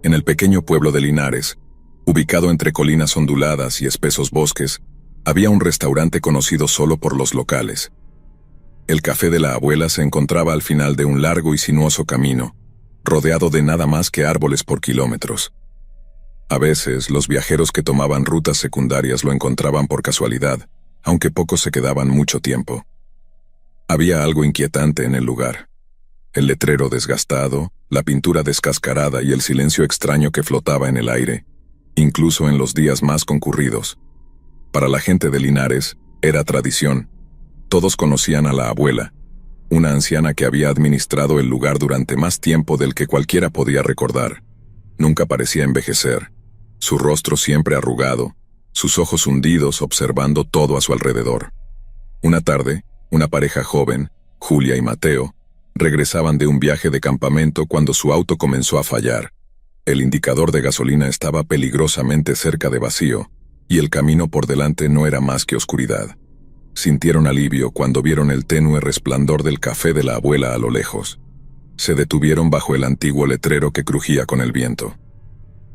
En el pequeño pueblo de Linares, ubicado entre colinas onduladas y espesos bosques, había un restaurante conocido solo por los locales. El café de la abuela se encontraba al final de un largo y sinuoso camino, rodeado de nada más que árboles por kilómetros. A veces, los viajeros que tomaban rutas secundarias lo encontraban por casualidad, aunque pocos se quedaban mucho tiempo. Había algo inquietante en el lugar. El letrero desgastado, la pintura descascarada y el silencio extraño que flotaba en el aire, incluso en los días más concurridos. Para la gente de Linares, era tradición. Todos conocían a la abuela, una anciana que había administrado el lugar durante más tiempo del que cualquiera podía recordar. Nunca parecía envejecer, su rostro siempre arrugado, sus ojos hundidos observando todo a su alrededor. Una tarde, una pareja joven, Julia y Mateo, regresaban de un viaje de campamento cuando su auto comenzó a fallar. El indicador de gasolina estaba peligrosamente cerca de vacío, y el camino por delante no era más que oscuridad. Sintieron alivio cuando vieron el tenue resplandor del café de la abuela a lo lejos. Se detuvieron bajo el antiguo letrero que crujía con el viento.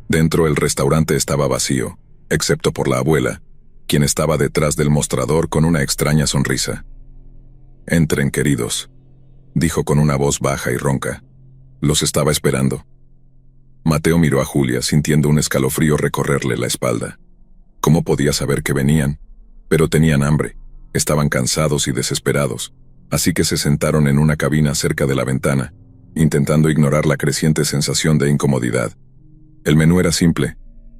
Dentro el restaurante estaba vacío, excepto por la abuela, quien estaba detrás del mostrador con una extraña sonrisa. «Entren, queridos», dijo con una voz baja y ronca. «Los estaba esperando». Mateo miró a Julia sintiendo un escalofrío recorrerle la espalda. ¿Cómo podía saber que venían? Pero tenían hambre, estaban cansados y desesperados, así que se sentaron en una cabina cerca de la ventana, intentando ignorar la creciente sensación de incomodidad. El menú era simple: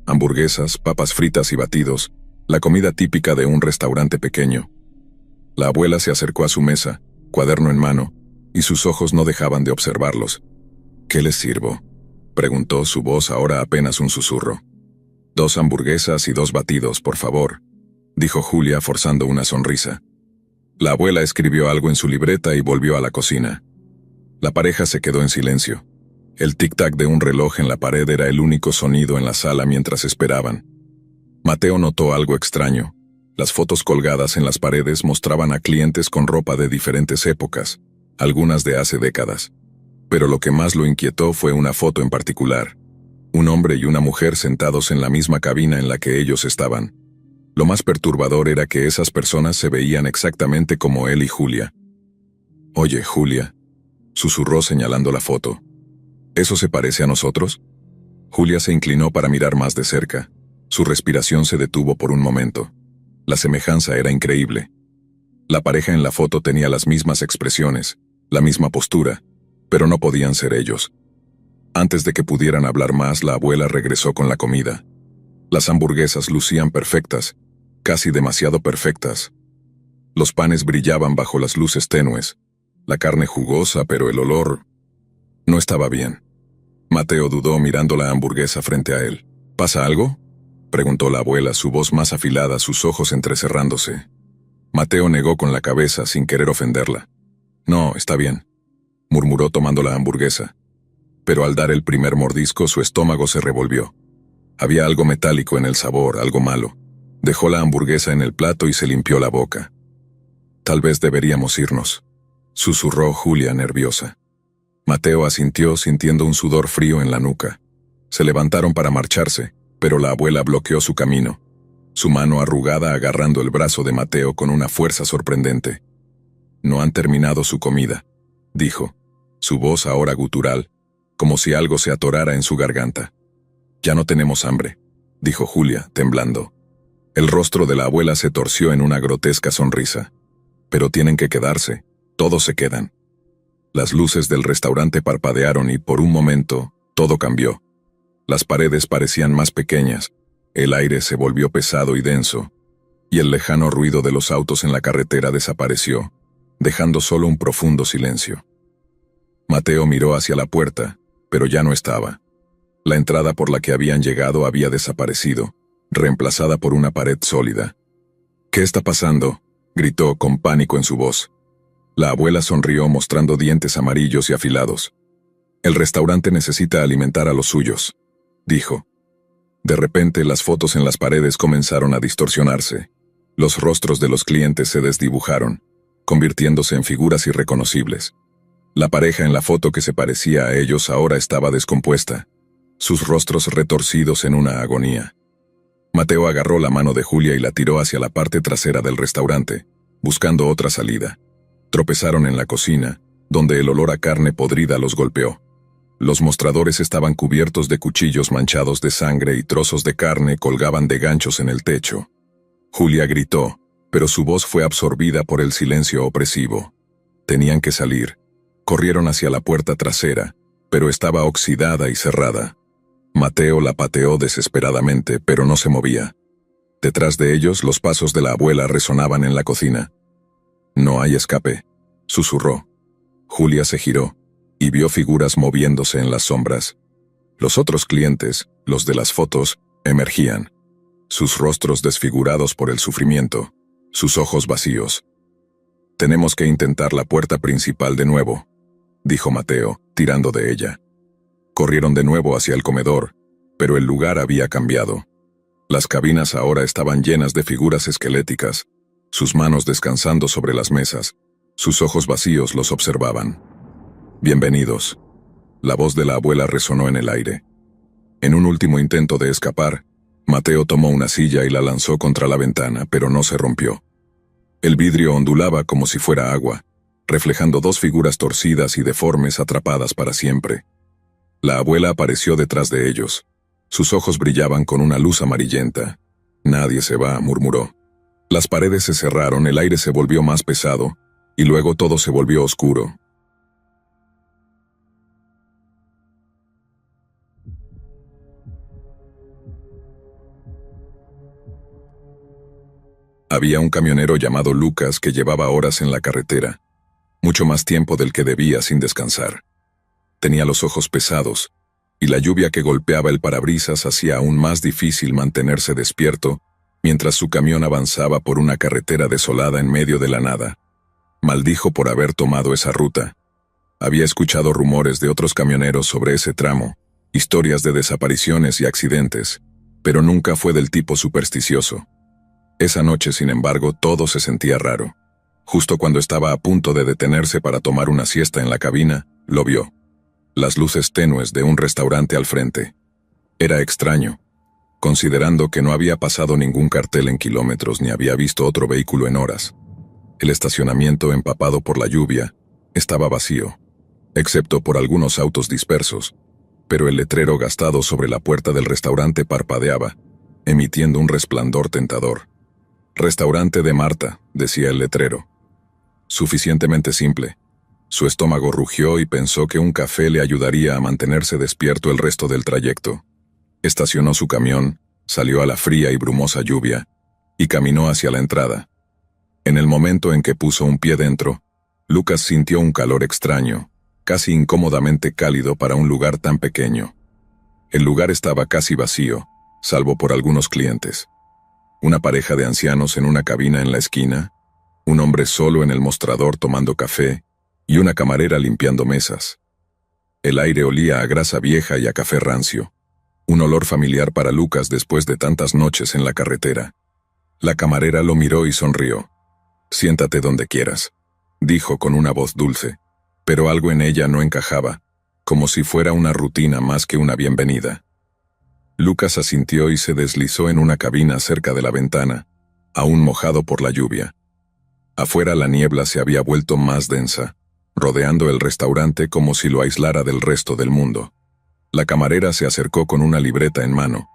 hamburguesas, papas fritas y batidos, la comida típica de un restaurante pequeño. La abuela se acercó a su mesa, cuaderno en mano, y sus ojos no dejaban de observarlos. «¿Qué les sirvo?», preguntó, su voz ahora apenas un susurro. «2 hamburguesas y 2 batidos, por favor», dijo Julia forzando una sonrisa. La abuela escribió algo en su libreta y volvió a la cocina. La pareja se quedó en silencio. El tic-tac de un reloj en la pared era el único sonido en la sala mientras esperaban. Mateo notó algo extraño. Las fotos colgadas en las paredes mostraban a clientes con ropa de diferentes épocas, algunas de hace décadas. Pero lo que más lo inquietó fue una foto en particular. Un hombre y una mujer sentados en la misma cabina en la que ellos estaban. Lo más perturbador era que esas personas se veían exactamente como él y Julia. «Oye, Julia», susurró señalando la foto, «¿eso se parece a nosotros?». Julia se inclinó para mirar más de cerca. Su respiración se detuvo por un momento. La semejanza era increíble. La pareja en la foto tenía las mismas expresiones, la misma postura, pero no podían ser ellos. Antes de que pudieran hablar más, la abuela regresó con la comida. Las hamburguesas lucían perfectas, casi demasiado perfectas. Los panes brillaban bajo las luces tenues, la carne jugosa, pero el olor no estaba bien. Mateo dudó mirando la hamburguesa frente a él. «¿Pasa algo?», preguntó la abuela, su voz más afilada, sus ojos entrecerrándose. Mateo negó con la cabeza sin querer ofenderla. «No, está bien», murmuró tomando la hamburguesa. Pero al dar el primer mordisco su estómago se revolvió. Había algo metálico en el sabor, algo malo. Dejó la hamburguesa en el plato y se limpió la boca. «Tal vez deberíamos irnos», susurró Julia nerviosa. Mateo asintió sintiendo un sudor frío en la nuca. Se levantaron para marcharse, pero la abuela bloqueó su camino, su mano arrugada agarrando el brazo de Mateo con una fuerza sorprendente. «No han terminado su comida», dijo, su voz ahora gutural, como si algo se atorara en su garganta. «Ya no tenemos hambre», dijo Julia, temblando. El rostro de la abuela se torció en una grotesca sonrisa. «Pero tienen que quedarse, todos se quedan». Las luces del restaurante parpadearon y por un momento, todo cambió. Las paredes parecían más pequeñas, el aire se volvió pesado y denso, y el lejano ruido de los autos en la carretera desapareció, dejando solo un profundo silencio. Mateo miró hacia la puerta, pero ya no estaba. La entrada por la que habían llegado había desaparecido, reemplazada por una pared sólida. «¿Qué está pasando?», gritó con pánico en su voz. La abuela sonrió mostrando dientes amarillos y afilados. «El restaurante necesita alimentar a los suyos», dijo. De repente las fotos en las paredes comenzaron a distorsionarse. Los rostros de los clientes se desdibujaron, convirtiéndose en figuras irreconocibles. La pareja en la foto que se parecía a ellos ahora estaba descompuesta. sus rostros retorcidos en una agonía. Mateo agarró la mano de Julia y la tiró hacia la parte trasera del restaurante, buscando otra salida. Tropezaron en la cocina, donde el olor a carne podrida los golpeó. Los mostradores estaban cubiertos de cuchillos manchados de sangre y trozos de carne colgaban de ganchos en el techo. Julia gritó, pero su voz fue absorbida por el silencio opresivo. Tenían que salir. Corrieron hacia la puerta trasera, pero estaba oxidada y cerrada. Mateo la pateó desesperadamente, pero no se movía. Detrás de ellos, los pasos de la abuela resonaban en la cocina. «No hay escape», susurró. Julia se giró y vio figuras moviéndose en las sombras. Los otros clientes, los de las fotos, emergían. Sus rostros desfigurados por el sufrimiento, sus ojos vacíos. «Tenemos que intentar la puerta principal de nuevo», dijo Mateo, tirando de ella. Corrieron de nuevo hacia el comedor, pero el lugar había cambiado. Las cabinas ahora estaban llenas de figuras esqueléticas, sus manos descansando sobre las mesas, sus ojos vacíos los observaban. «Bienvenidos». La voz de la abuela resonó en el aire. En un último intento de escapar, Mateo tomó una silla y la lanzó contra la ventana, pero no se rompió. El vidrio ondulaba como si fuera agua, reflejando dos figuras torcidas y deformes atrapadas para siempre. La abuela apareció detrás de ellos. Sus ojos brillaban con una luz amarillenta. «Nadie se va», murmuró. Las paredes se cerraron, el aire se volvió más pesado, y luego todo se volvió oscuro. Había un camionero llamado Lucas que llevaba horas en la carretera, mucho más tiempo del que debía sin descansar. Tenía los ojos pesados, y la lluvia que golpeaba el parabrisas hacía aún más difícil mantenerse despierto mientras su camión avanzaba por una carretera desolada en medio de la nada. Maldijo por haber tomado esa ruta. Había escuchado rumores de otros camioneros sobre ese tramo, historias de desapariciones y accidentes, pero nunca fue del tipo supersticioso. Esa noche, sin embargo, todo se sentía raro. Justo cuando estaba a punto de detenerse para tomar una siesta en la cabina, lo vio. Las luces tenues de un restaurante al frente. Era extraño, considerando que no había pasado ningún cartel en kilómetros ni había visto otro vehículo en horas. El estacionamiento, empapado por la lluvia, estaba vacío, excepto por algunos autos dispersos, pero el letrero gastado sobre la puerta del restaurante parpadeaba, emitiendo un resplandor tentador. «Restaurante de Marta», decía el letrero. Suficientemente simple. Su estómago rugió y pensó que un café le ayudaría a mantenerse despierto el resto del trayecto. Estacionó su camión, salió a la fría y brumosa lluvia, y caminó hacia la entrada. En el momento en que puso un pie dentro, Lucas sintió un calor extraño, casi incómodamente cálido para un lugar tan pequeño. El lugar estaba casi vacío, salvo por algunos clientes. Una pareja de ancianos en una cabina en la esquina, un hombre solo en el mostrador tomando café, y una camarera limpiando mesas. El aire olía a grasa vieja y a café rancio, un olor familiar para Lucas después de tantas noches en la carretera. La camarera lo miró y sonrió. «Siéntate donde quieras», dijo con una voz dulce, pero algo en ella no encajaba, como si fuera una rutina más que una bienvenida. Lucas asintió y se deslizó en una cabina cerca de la ventana, aún mojado por la lluvia. Afuera la niebla se había vuelto más densa, rodeando el restaurante como si lo aislara del resto del mundo. La camarera se acercó con una libreta en mano.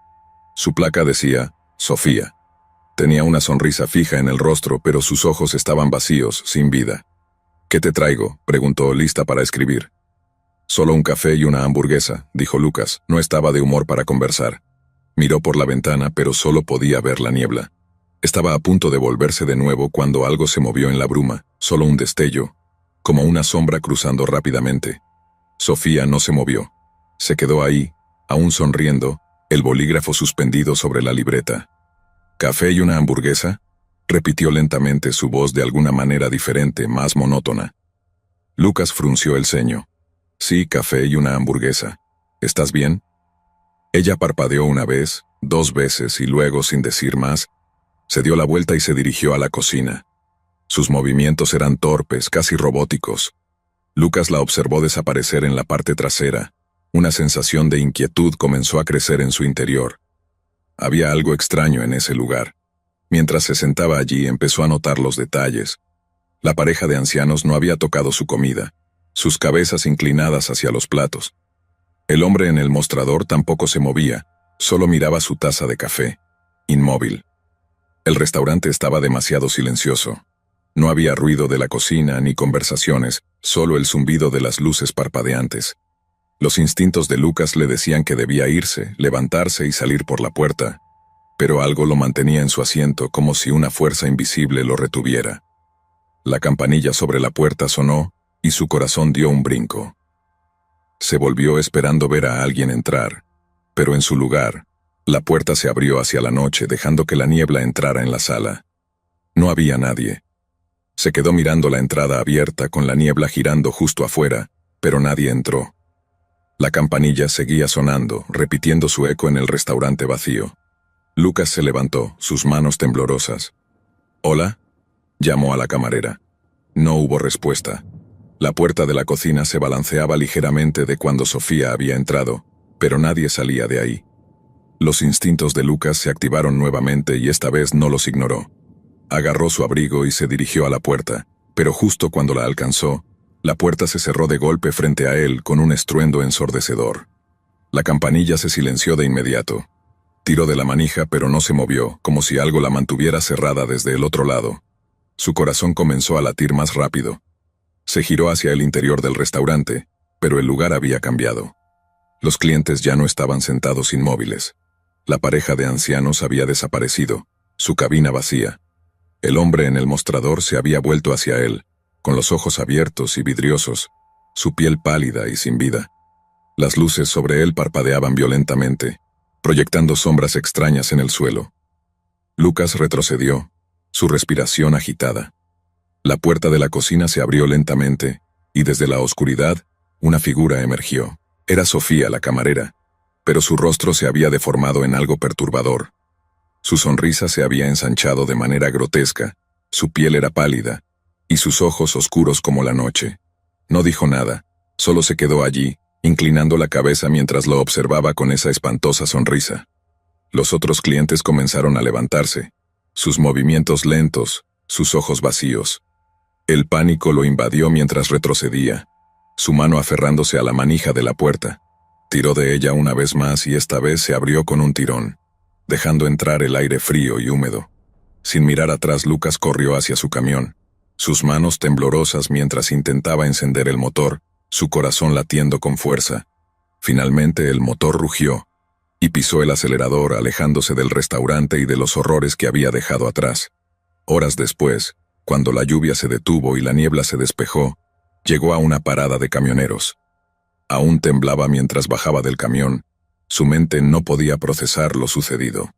Su placa decía «Sofía». Tenía una sonrisa fija en el rostro, pero sus ojos estaban vacíos, sin vida. «¿Qué te traigo?», preguntó, lista para escribir. «Solo un café y una hamburguesa», dijo Lucas. No estaba de humor para conversar. Miró por la ventana, pero solo podía ver la niebla. Estaba a punto de volverse de nuevo cuando algo se movió en la bruma, solo un destello, como una sombra cruzando rápidamente. Sofía no se movió. Se quedó ahí, aún sonriendo, el bolígrafo suspendido sobre la libreta. «¿Café y una hamburguesa?», repitió lentamente, su voz de alguna manera diferente, más monótona. Lucas frunció el ceño. «Sí, café y una hamburguesa. ¿Estás bien?». Ella parpadeó una vez, 2 veces y luego, sin decir más, se dio la vuelta y se dirigió a la cocina. Sus movimientos eran torpes, casi robóticos. Lucas la observó desaparecer en la parte trasera, Una sensación de inquietud comenzó a crecer en su interior. Había algo extraño en ese lugar. Mientras se sentaba allí, empezó a notar los detalles. La pareja de ancianos no había tocado su comida, sus cabezas inclinadas hacia los platos. El hombre en el mostrador tampoco se movía, solo miraba su taza de café, inmóvil. El restaurante estaba demasiado silencioso. No había ruido de la cocina ni conversaciones, solo el zumbido de las luces parpadeantes. Los instintos de Lucas le decían que debía irse, levantarse y salir por la puerta, pero algo lo mantenía en su asiento como si una fuerza invisible lo retuviera. La campanilla sobre la puerta sonó y su corazón dio un brinco. Se volvió esperando ver a alguien entrar, pero en su lugar, la puerta se abrió hacia la noche dejando que la niebla entrara en la sala. No había nadie. Se quedó mirando la entrada abierta con la niebla girando justo afuera, pero nadie entró. La campanilla seguía sonando, repitiendo su eco en el restaurante vacío. Lucas se levantó, sus manos temblorosas. «¿Hola?», llamó a la camarera. No hubo respuesta. La puerta de la cocina se balanceaba ligeramente de cuando Sofía había entrado, pero nadie salía de ahí. Los instintos de Lucas se activaron nuevamente y esta vez no los ignoró. Agarró su abrigo y se dirigió a la puerta, pero justo cuando la alcanzó, la puerta se cerró de golpe frente a él con un estruendo ensordecedor. La campanilla se silenció de inmediato. Tiró de la manija pero no se movió, como si algo la mantuviera cerrada desde el otro lado. Su corazón comenzó a latir más rápido. Se giró hacia el interior del restaurante, pero el lugar había cambiado. Los clientes ya no estaban sentados inmóviles. La pareja de ancianos había desaparecido, su cabina vacía. El hombre en el mostrador se había vuelto hacia él, con los ojos abiertos y vidriosos, su piel pálida y sin vida. Las luces sobre él parpadeaban violentamente, proyectando sombras extrañas en el suelo. Lucas retrocedió, su respiración agitada. La puerta de la cocina se abrió lentamente, y desde la oscuridad, una figura emergió. Era Sofía, la camarera, pero su rostro se había deformado en algo perturbador. Su sonrisa se había ensanchado de manera grotesca, su piel era pálida, y sus ojos oscuros como la noche. No dijo nada, solo se quedó allí, inclinando la cabeza mientras lo observaba con esa espantosa sonrisa. Los otros clientes comenzaron a levantarse, sus movimientos lentos, sus ojos vacíos. El pánico lo invadió mientras retrocedía, su mano aferrándose a la manija de la puerta. Tiró de ella una vez más y esta vez se abrió con un tirón, dejando entrar el aire frío y húmedo. Sin mirar atrás, Lucas corrió hacia su camión, sus manos temblorosas mientras intentaba encender el motor, su corazón latiendo con fuerza. Finalmente el motor rugió, y pisó el acelerador alejándose del restaurante y de los horrores que había dejado atrás. Horas después, cuando la lluvia se detuvo y la niebla se despejó, llegó a una parada de camioneros. Aún temblaba mientras bajaba del camión, su mente no podía procesar lo sucedido.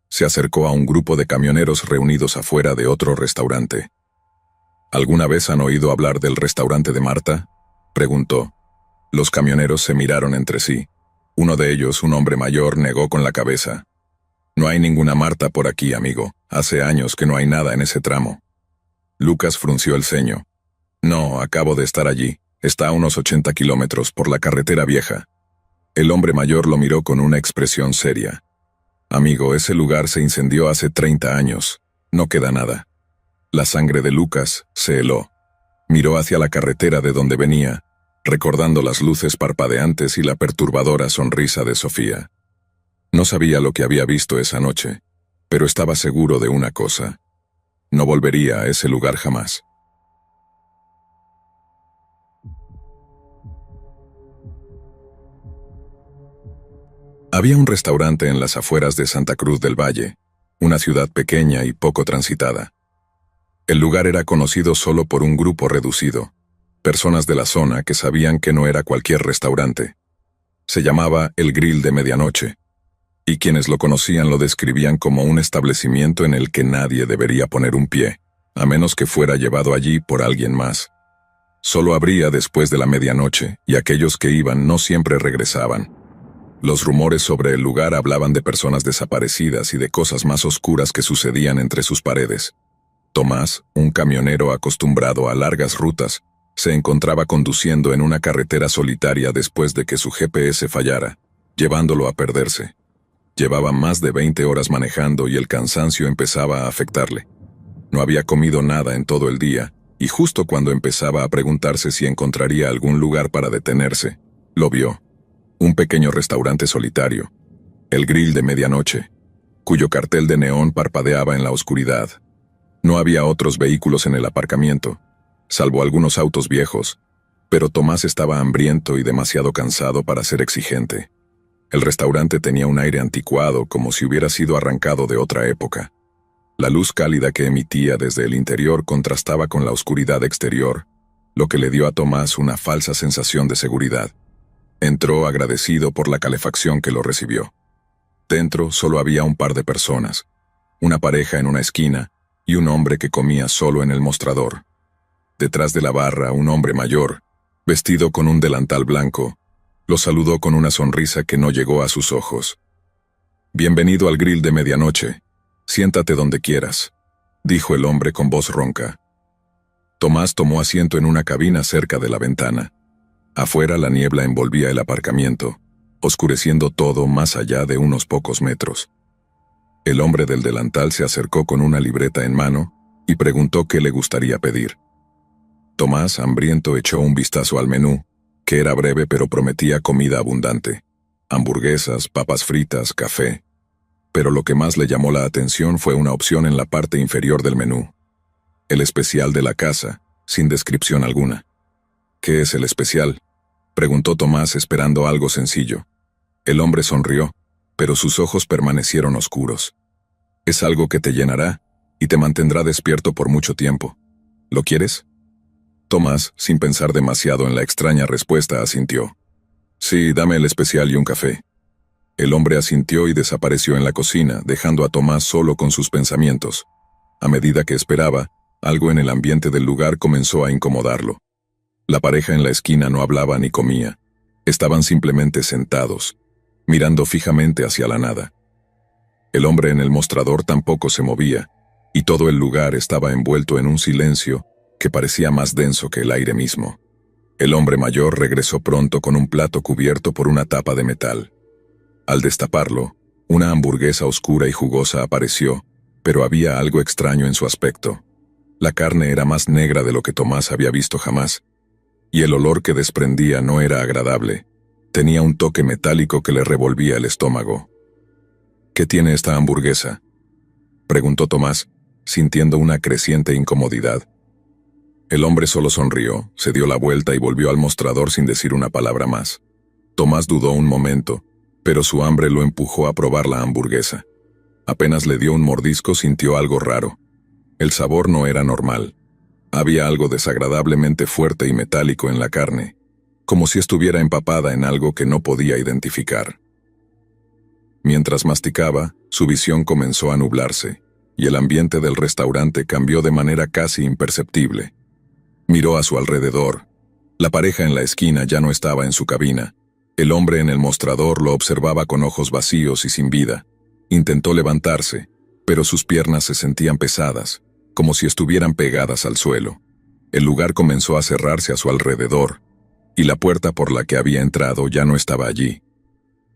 Se acercó a un grupo de camioneros reunidos afuera de otro restaurante. ¿Alguna vez han oído hablar del restaurante de Marta?, preguntó. Los camioneros se miraron entre sí. Uno de ellos, un hombre mayor, negó con la cabeza. No hay ninguna Marta por aquí, amigo. Hace años que no hay nada en ese tramo. Lucas frunció el ceño. No, acabo de estar allí. Está a unos 80 kilómetros por la carretera vieja. El hombre mayor lo miró con una expresión seria. Amigo, ese lugar se incendió hace 30 años. No queda nada. La sangre de Lucas se heló. Miró hacia la carretera de donde venía, recordando las luces parpadeantes y la perturbadora sonrisa de Sofía. No sabía lo que había visto esa noche, pero estaba seguro de una cosa. No volvería a ese lugar jamás. Había un restaurante en las afueras de Santa Cruz del Valle, una ciudad pequeña y poco transitada. El lugar era conocido solo por un grupo reducido, personas de la zona que sabían que no era cualquier restaurante. Se llamaba El Grill de Medianoche, y quienes lo conocían lo describían como un establecimiento en el que nadie debería poner un pie, a menos que fuera llevado allí por alguien más. Solo abría después de la medianoche, y aquellos que iban no siempre regresaban. Los rumores sobre el lugar hablaban de personas desaparecidas y de cosas más oscuras que sucedían entre sus paredes. Tomás, un camionero acostumbrado a largas rutas, Se encontraba conduciendo en una carretera solitaria después de que su GPS fallara, llevándolo a perderse. Llevaba más de 20 horas manejando y el cansancio empezaba a afectarle. No había comido nada en todo el día, y justo cuando empezaba a preguntarse si encontraría algún lugar para detenerse, lo vio. Un pequeño restaurante solitario, el Grill de Medianoche, cuyo cartel de neón parpadeaba en la oscuridad. No había otros vehículos en el aparcamiento, salvo algunos autos viejos, pero Tomás estaba hambriento y demasiado cansado para ser exigente. El restaurante tenía un aire anticuado, como si hubiera sido arrancado de otra época. La luz cálida que emitía desde el interior contrastaba con la oscuridad exterior, lo que le dio a Tomás una falsa sensación de seguridad. Entró agradecido por la calefacción que lo recibió. Dentro solo había un par de personas, una pareja en una esquina y un hombre que comía solo en el mostrador. Detrás de la barra, un hombre mayor, vestido con un delantal blanco, lo saludó con una sonrisa que no llegó a sus ojos. «Bienvenido al Grill de Medianoche. Siéntate donde quieras», dijo el hombre con voz ronca. Tomás tomó asiento en una cabina cerca de la ventana. Afuera la niebla envolvía el aparcamiento, oscureciendo todo más allá de unos pocos metros. El hombre del delantal se acercó con una libreta en mano y preguntó qué le gustaría pedir. Tomás, hambriento, echó un vistazo al menú, que era breve pero prometía comida abundante. Hamburguesas, papas fritas, café. Pero lo que más le llamó la atención fue una opción en la parte inferior del menú. El especial de la casa, sin descripción alguna. «¿Qué es el especial?», preguntó Tomás esperando algo sencillo. El hombre sonrió, pero sus ojos permanecieron oscuros. «Es algo que te llenará y te mantendrá despierto por mucho tiempo. ¿Lo quieres?». Tomás, sin pensar demasiado en la extraña respuesta, asintió. «Sí, dame el especial y un café». El hombre asintió y desapareció en la cocina, dejando a Tomás solo con sus pensamientos. A medida que esperaba, algo en el ambiente del lugar comenzó a incomodarlo. La pareja en la esquina no hablaba ni comía. Estaban simplemente sentados, mirando fijamente hacia la nada. El hombre en el mostrador tampoco se movía, y todo el lugar estaba envuelto en un silencio que parecía más denso que el aire mismo. El hombre mayor regresó pronto con un plato cubierto por una tapa de metal. Al destaparlo, una hamburguesa oscura y jugosa apareció, pero había algo extraño en su aspecto. La carne era más negra de lo que Tomás había visto jamás, y el olor que desprendía no era agradable. Tenía un toque metálico que le revolvía el estómago. «¿Qué tiene esta hamburguesa?», preguntó Tomás, sintiendo una creciente incomodidad. El hombre solo sonrió, se dio la vuelta y volvió al mostrador sin decir una palabra más. Tomás dudó un momento, pero su hambre lo empujó a probar la hamburguesa. Apenas le dio un mordisco, sintió algo raro. El sabor no era normal. Había algo desagradablemente fuerte y metálico en la carne, como si estuviera empapada en algo que no podía identificar. Mientras masticaba, su visión comenzó a nublarse, y el ambiente del restaurante cambió de manera casi imperceptible. Miró a su alrededor. La pareja en la esquina ya no estaba en su cabina. El hombre en el mostrador lo observaba con ojos vacíos y sin vida. Intentó levantarse, pero sus piernas se sentían pesadas, como si estuvieran pegadas al suelo. El lugar comenzó a cerrarse a su alrededor, y la puerta por la que había entrado ya no estaba allí.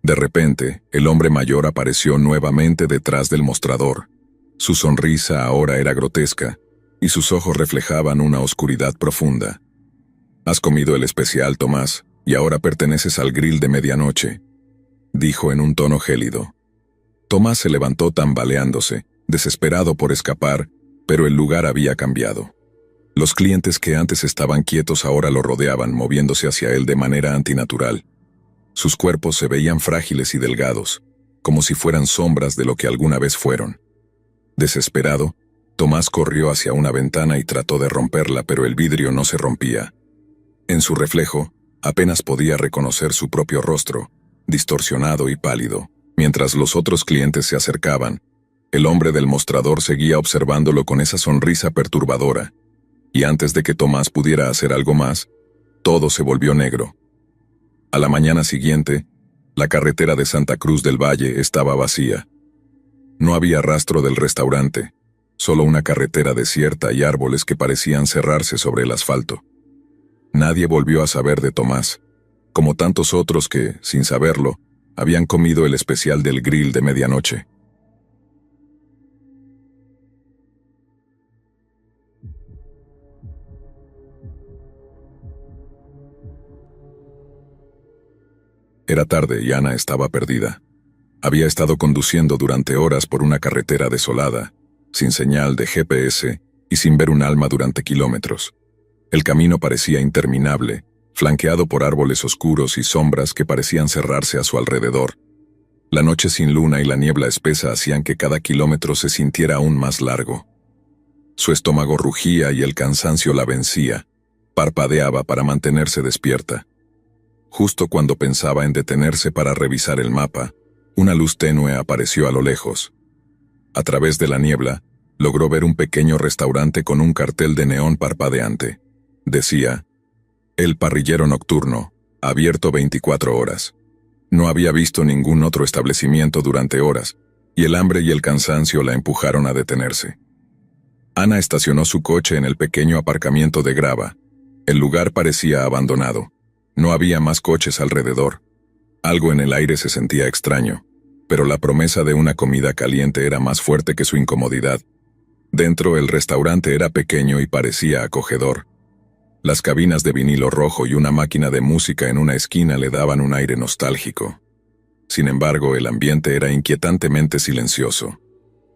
De repente, el hombre mayor apareció nuevamente detrás del mostrador. Su sonrisa ahora era grotesca, y sus ojos reflejaban una oscuridad profunda. «Has comido el especial, Tomás, y ahora perteneces al Grill de Medianoche», dijo en un tono gélido. Tomás se levantó tambaleándose, desesperado por escapar, pero el lugar había cambiado. Los clientes que antes estaban quietos ahora lo rodeaban, moviéndose hacia él de manera antinatural. Sus cuerpos se veían frágiles y delgados, como si fueran sombras de lo que alguna vez fueron. Desesperado, Tomás corrió hacia una ventana y trató de romperla, pero el vidrio no se rompía. En su reflejo, apenas podía reconocer su propio rostro, distorsionado y pálido. Mientras los otros clientes se acercaban, el hombre del mostrador seguía observándolo con esa sonrisa perturbadora, y antes de que Tomás pudiera hacer algo más, todo se volvió negro. A la mañana siguiente, la carretera de Santa Cruz del Valle estaba vacía. No había rastro del restaurante, solo una carretera desierta y árboles que parecían cerrarse sobre el asfalto. Nadie volvió a saber de Tomás, como tantos otros que, sin saberlo, habían comido el especial del grill de medianoche. Era tarde y Ana estaba perdida. Había estado conduciendo durante horas por una carretera desolada, sin señal de GPS y sin ver un alma durante kilómetros. El camino parecía interminable, flanqueado por árboles oscuros y sombras que parecían cerrarse a su alrededor. La noche sin luna y la niebla espesa hacían que cada kilómetro se sintiera aún más largo. Su estómago rugía y el cansancio la vencía. Parpadeaba para mantenerse despierta. Justo cuando pensaba en detenerse para revisar el mapa, una luz tenue apareció a lo lejos. A través de la niebla, logró ver un pequeño restaurante con un cartel de neón parpadeante. Decía, El Parrillero Nocturno, abierto 24 horas. No había visto ningún otro establecimiento durante horas, y el hambre y el cansancio la empujaron a detenerse. Ana estacionó su coche en el pequeño aparcamiento de grava. El lugar parecía abandonado. No había más coches alrededor. Algo en el aire se sentía extraño, pero la promesa de una comida caliente era más fuerte que su incomodidad. Dentro el restaurante era pequeño y parecía acogedor. Las cabinas de vinilo rojo y una máquina de música en una esquina le daban un aire nostálgico. Sin embargo, el ambiente era inquietantemente silencioso.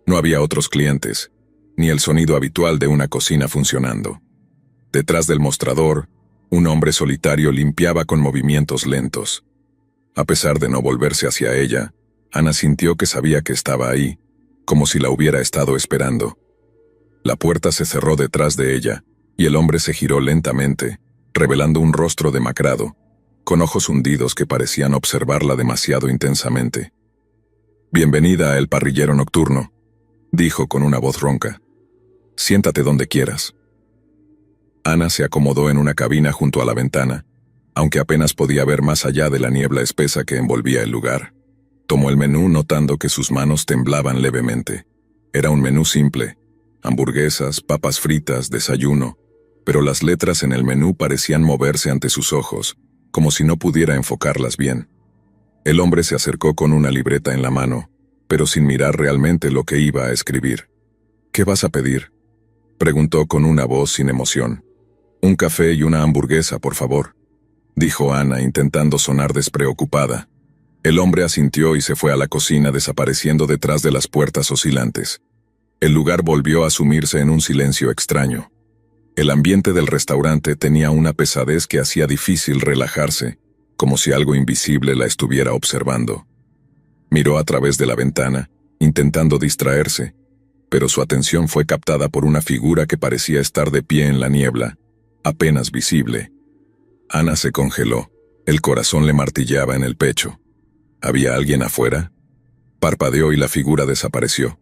No había otros clientes, ni el sonido habitual de una cocina funcionando. Detrás del mostrador, un hombre solitario limpiaba con movimientos lentos. A pesar de no volverse hacia ella, Ana sintió que sabía que estaba ahí, como si la hubiera estado esperando. La puerta se cerró detrás de ella, y el hombre se giró lentamente, revelando un rostro demacrado, con ojos hundidos que parecían observarla demasiado intensamente. «Bienvenida a El Parrillero Nocturno», dijo con una voz ronca. «Siéntate donde quieras». Ana se acomodó en una cabina junto a la ventana, aunque apenas podía ver más allá de la niebla espesa que envolvía el lugar. Tomó el menú notando que sus manos temblaban levemente. Era un menú simple: hamburguesas, papas fritas, desayuno, pero las letras en el menú parecían moverse ante sus ojos, como si no pudiera enfocarlas bien. El hombre se acercó con una libreta en la mano, pero sin mirar realmente lo que iba a escribir. «¿Qué vas a pedir?», preguntó con una voz sin emoción. «Un café y una hamburguesa, por favor», dijo Ana intentando sonar despreocupada. El hombre asintió y se fue a la cocina, desapareciendo detrás de las puertas oscilantes. El lugar volvió a sumirse en un silencio extraño. El ambiente del restaurante tenía una pesadez que hacía difícil relajarse, como si algo invisible la estuviera observando. Miró a través de la ventana, intentando distraerse, pero su atención fue captada por una figura que parecía estar de pie en la niebla, apenas visible. Ana se congeló. El corazón le martillaba en el pecho. ¿Había alguien afuera? Parpadeó y la figura desapareció.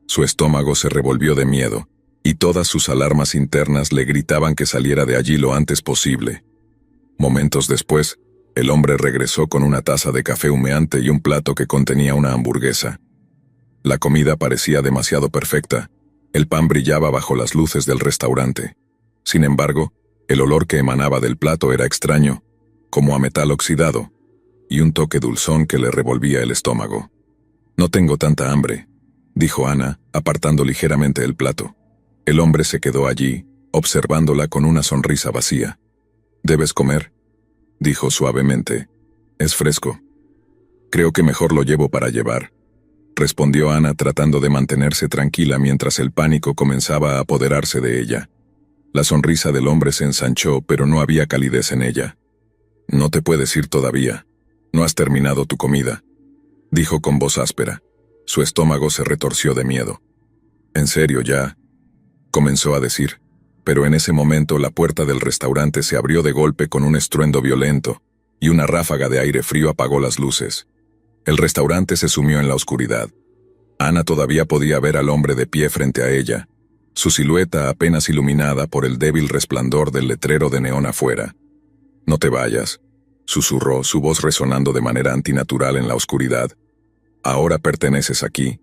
Su estómago se revolvió de miedo, y todas sus alarmas internas le gritaban que saliera de allí lo antes posible. Momentos después, el hombre regresó con una taza de café humeante y un plato que contenía una hamburguesa. La comida parecía demasiado perfecta. El pan brillaba bajo las luces del restaurante. Sin embargo, el olor que emanaba del plato era extraño, como a metal oxidado, y un toque dulzón que le revolvía el estómago. «No tengo tanta hambre», dijo Ana, apartando ligeramente el plato. El hombre se quedó allí, observándola con una sonrisa vacía. «¿Debes comer?», dijo suavemente. «Es fresco». «Creo que mejor lo llevo para llevar», respondió Ana tratando de mantenerse tranquila mientras el pánico comenzaba a apoderarse de ella. La sonrisa del hombre se ensanchó, pero no había calidez en ella. «No te puedes ir todavía. No has terminado tu comida», dijo con voz áspera. Su estómago se retorció de miedo. «¿En serio ya?», comenzó a decir, pero en ese momento la puerta del restaurante se abrió de golpe con un estruendo violento, y una ráfaga de aire frío apagó las luces. El restaurante se sumió en la oscuridad. Ana todavía podía ver al hombre de pie frente a ella, su silueta apenas iluminada por el débil resplandor del letrero de neón afuera. «No te vayas», susurró, su voz resonando de manera antinatural en la oscuridad. «Ahora perteneces aquí».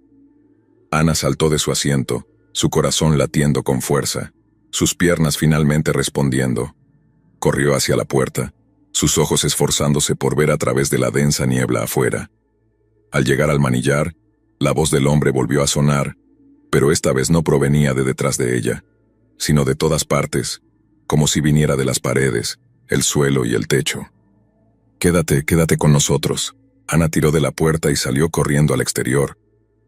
Ana saltó de su asiento, su corazón latiendo con fuerza, sus piernas finalmente respondiendo. Corrió hacia la puerta, sus ojos esforzándose por ver a través de la densa niebla afuera. Al llegar al manillar, la voz del hombre volvió a sonar, pero esta vez no provenía de detrás de ella, sino de todas partes, como si viniera de las paredes, el suelo y el techo. «Quédate, quédate con nosotros». Ana tiró de la puerta y salió corriendo al exterior,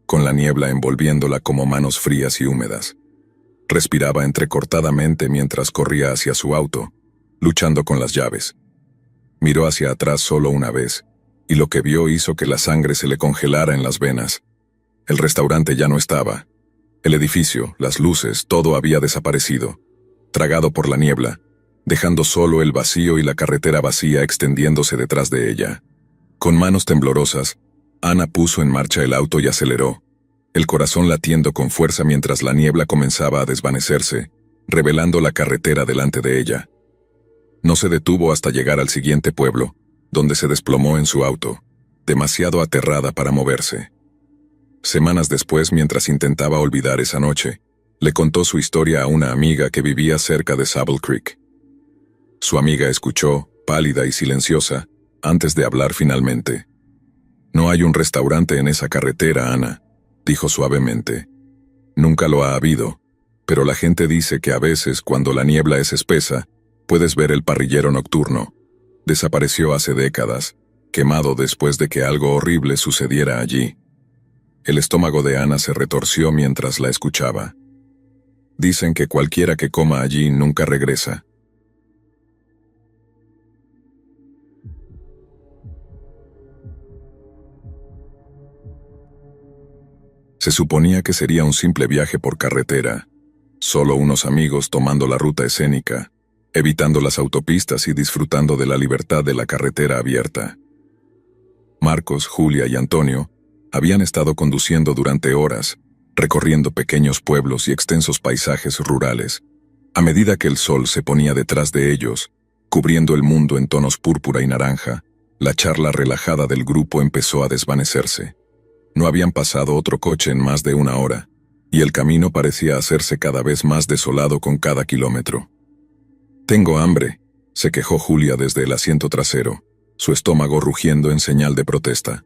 con la niebla envolviéndola como manos frías y húmedas. Respiraba entrecortadamente mientras corría hacia su auto, luchando con las llaves. Miró hacia atrás solo una vez, y lo que vio hizo que la sangre se le congelara en las venas. El restaurante ya no estaba. El edificio, las luces, todo había desaparecido, tragado por la niebla, dejando solo el vacío y la carretera vacía extendiéndose detrás de ella. Con manos temblorosas, Ana puso en marcha el auto y aceleró, el corazón latiendo con fuerza mientras la niebla comenzaba a desvanecerse, revelando la carretera delante de ella. No se detuvo hasta llegar al siguiente pueblo, donde se desplomó en su auto, demasiado aterrada para moverse. Semanas después, mientras intentaba olvidar esa noche, le contó su historia a una amiga que vivía cerca de Sable Creek. Su amiga escuchó, pálida y silenciosa, antes de hablar finalmente. «No hay un restaurante en esa carretera, Ana», dijo suavemente. «Nunca lo ha habido, pero la gente dice que a veces, cuando la niebla es espesa, puedes ver el parrillero nocturno. Desapareció hace décadas, quemado después de que algo horrible sucediera allí». El estómago de Ana se retorció mientras la escuchaba. «Dicen que cualquiera que coma allí nunca regresa». Se suponía que sería un simple viaje por carretera, solo unos amigos tomando la ruta escénica, evitando las autopistas y disfrutando de la libertad de la carretera abierta. Marcos, Julia y Antonio habían estado conduciendo durante horas, recorriendo pequeños pueblos y extensos paisajes rurales. A medida que el sol se ponía detrás de ellos, cubriendo el mundo en tonos púrpura y naranja, la charla relajada del grupo empezó a desvanecerse. No habían pasado otro coche en más de una hora, y el camino parecía hacerse cada vez más desolado con cada kilómetro. «Tengo hambre», se quejó Julia desde el asiento trasero, su estómago rugiendo en señal de protesta.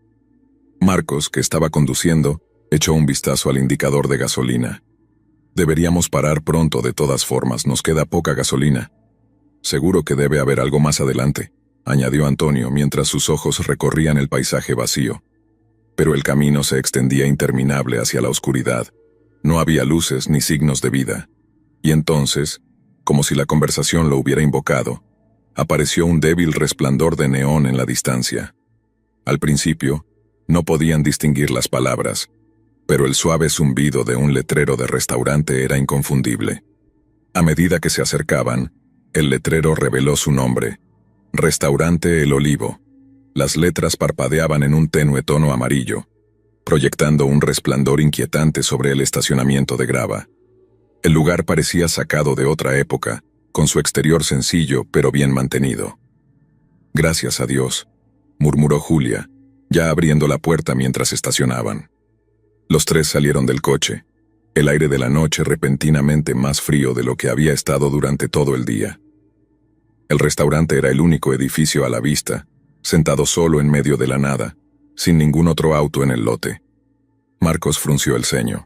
Marcos, que estaba conduciendo, echó un vistazo al indicador de gasolina. «Deberíamos parar pronto de todas formas, nos queda poca gasolina». «Seguro que debe haber algo más adelante», añadió Antonio mientras sus ojos recorrían el paisaje vacío. Pero el camino se extendía interminable hacia la oscuridad. No había luces ni signos de vida. Y entonces, como si la conversación lo hubiera invocado, apareció un débil resplandor de neón en la distancia. Al principio, no podían distinguir las palabras, pero el suave zumbido de un letrero de restaurante era inconfundible. A medida que se acercaban, el letrero reveló su nombre: Restaurante El Olivo. Las letras parpadeaban en un tenue tono amarillo, proyectando un resplandor inquietante sobre el estacionamiento de grava. El lugar parecía sacado de otra época, con su exterior sencillo pero bien mantenido. «Gracias a Dios», murmuró Julia, ya abriendo la puerta mientras estacionaban. Los tres salieron del coche, el aire de la noche repentinamente más frío de lo que había estado durante todo el día. El restaurante era el único edificio a la vista, sentado solo en medio de la nada, sin ningún otro auto en el lote. Marcos frunció el ceño.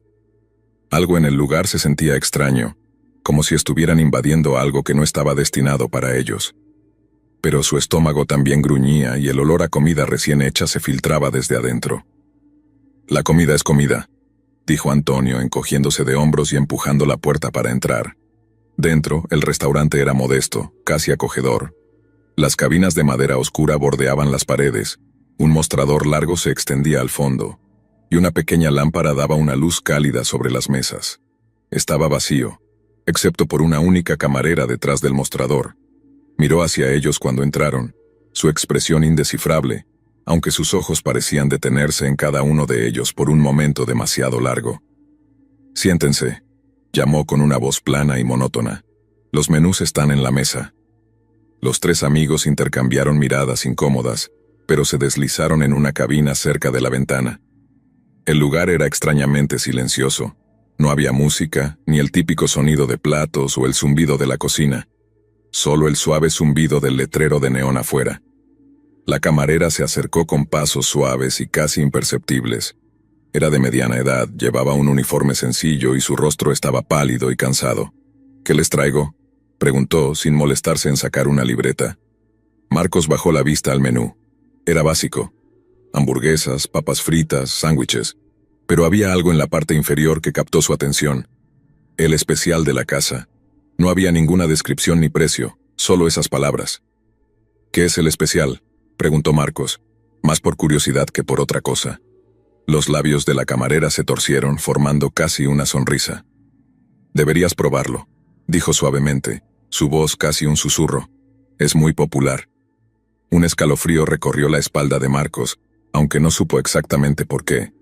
Algo en el lugar se sentía extraño, como si estuvieran invadiendo algo que no estaba destinado para ellos. Pero su estómago también gruñía y el olor a comida recién hecha se filtraba desde adentro. «La comida es comida», dijo Antonio, encogiéndose de hombros y empujando la puerta para entrar. Dentro, el restaurante era modesto, casi acogedor. Las cabinas de madera oscura bordeaban las paredes, un mostrador largo se extendía al fondo, y una pequeña lámpara daba una luz cálida sobre las mesas. Estaba vacío, excepto por una única camarera detrás del mostrador. Miró hacia ellos cuando entraron, su expresión indescifrable, aunque sus ojos parecían detenerse en cada uno de ellos por un momento demasiado largo. «Siéntense», llamó con una voz plana y monótona. «Los menús están en la mesa». Los tres amigos intercambiaron miradas incómodas, pero se deslizaron en una cabina cerca de la ventana. El lugar era extrañamente silencioso. No había música, ni el típico sonido de platos o el zumbido de la cocina. solo el suave zumbido del letrero de neón afuera. La camarera se acercó con pasos suaves y casi imperceptibles. Era de mediana edad, llevaba un uniforme sencillo y su rostro estaba pálido y cansado. «¿Qué les traigo?», preguntó, sin molestarse en sacar una libreta. Marcos bajó la vista al menú. Era básico. Hamburguesas, papas fritas, sándwiches. Pero había algo en la parte inferior que captó su atención. El especial de la casa. No había ninguna descripción ni precio, solo esas palabras. «¿Qué es el especial?», preguntó Marcos, más por curiosidad que por otra cosa. Los labios de la camarera se torcieron, formando casi una sonrisa. «Deberías probarlo», dijo suavemente, su voz casi un susurro. «Es muy popular». Un escalofrío recorrió la espalda de Marcos, aunque no supo exactamente por qué.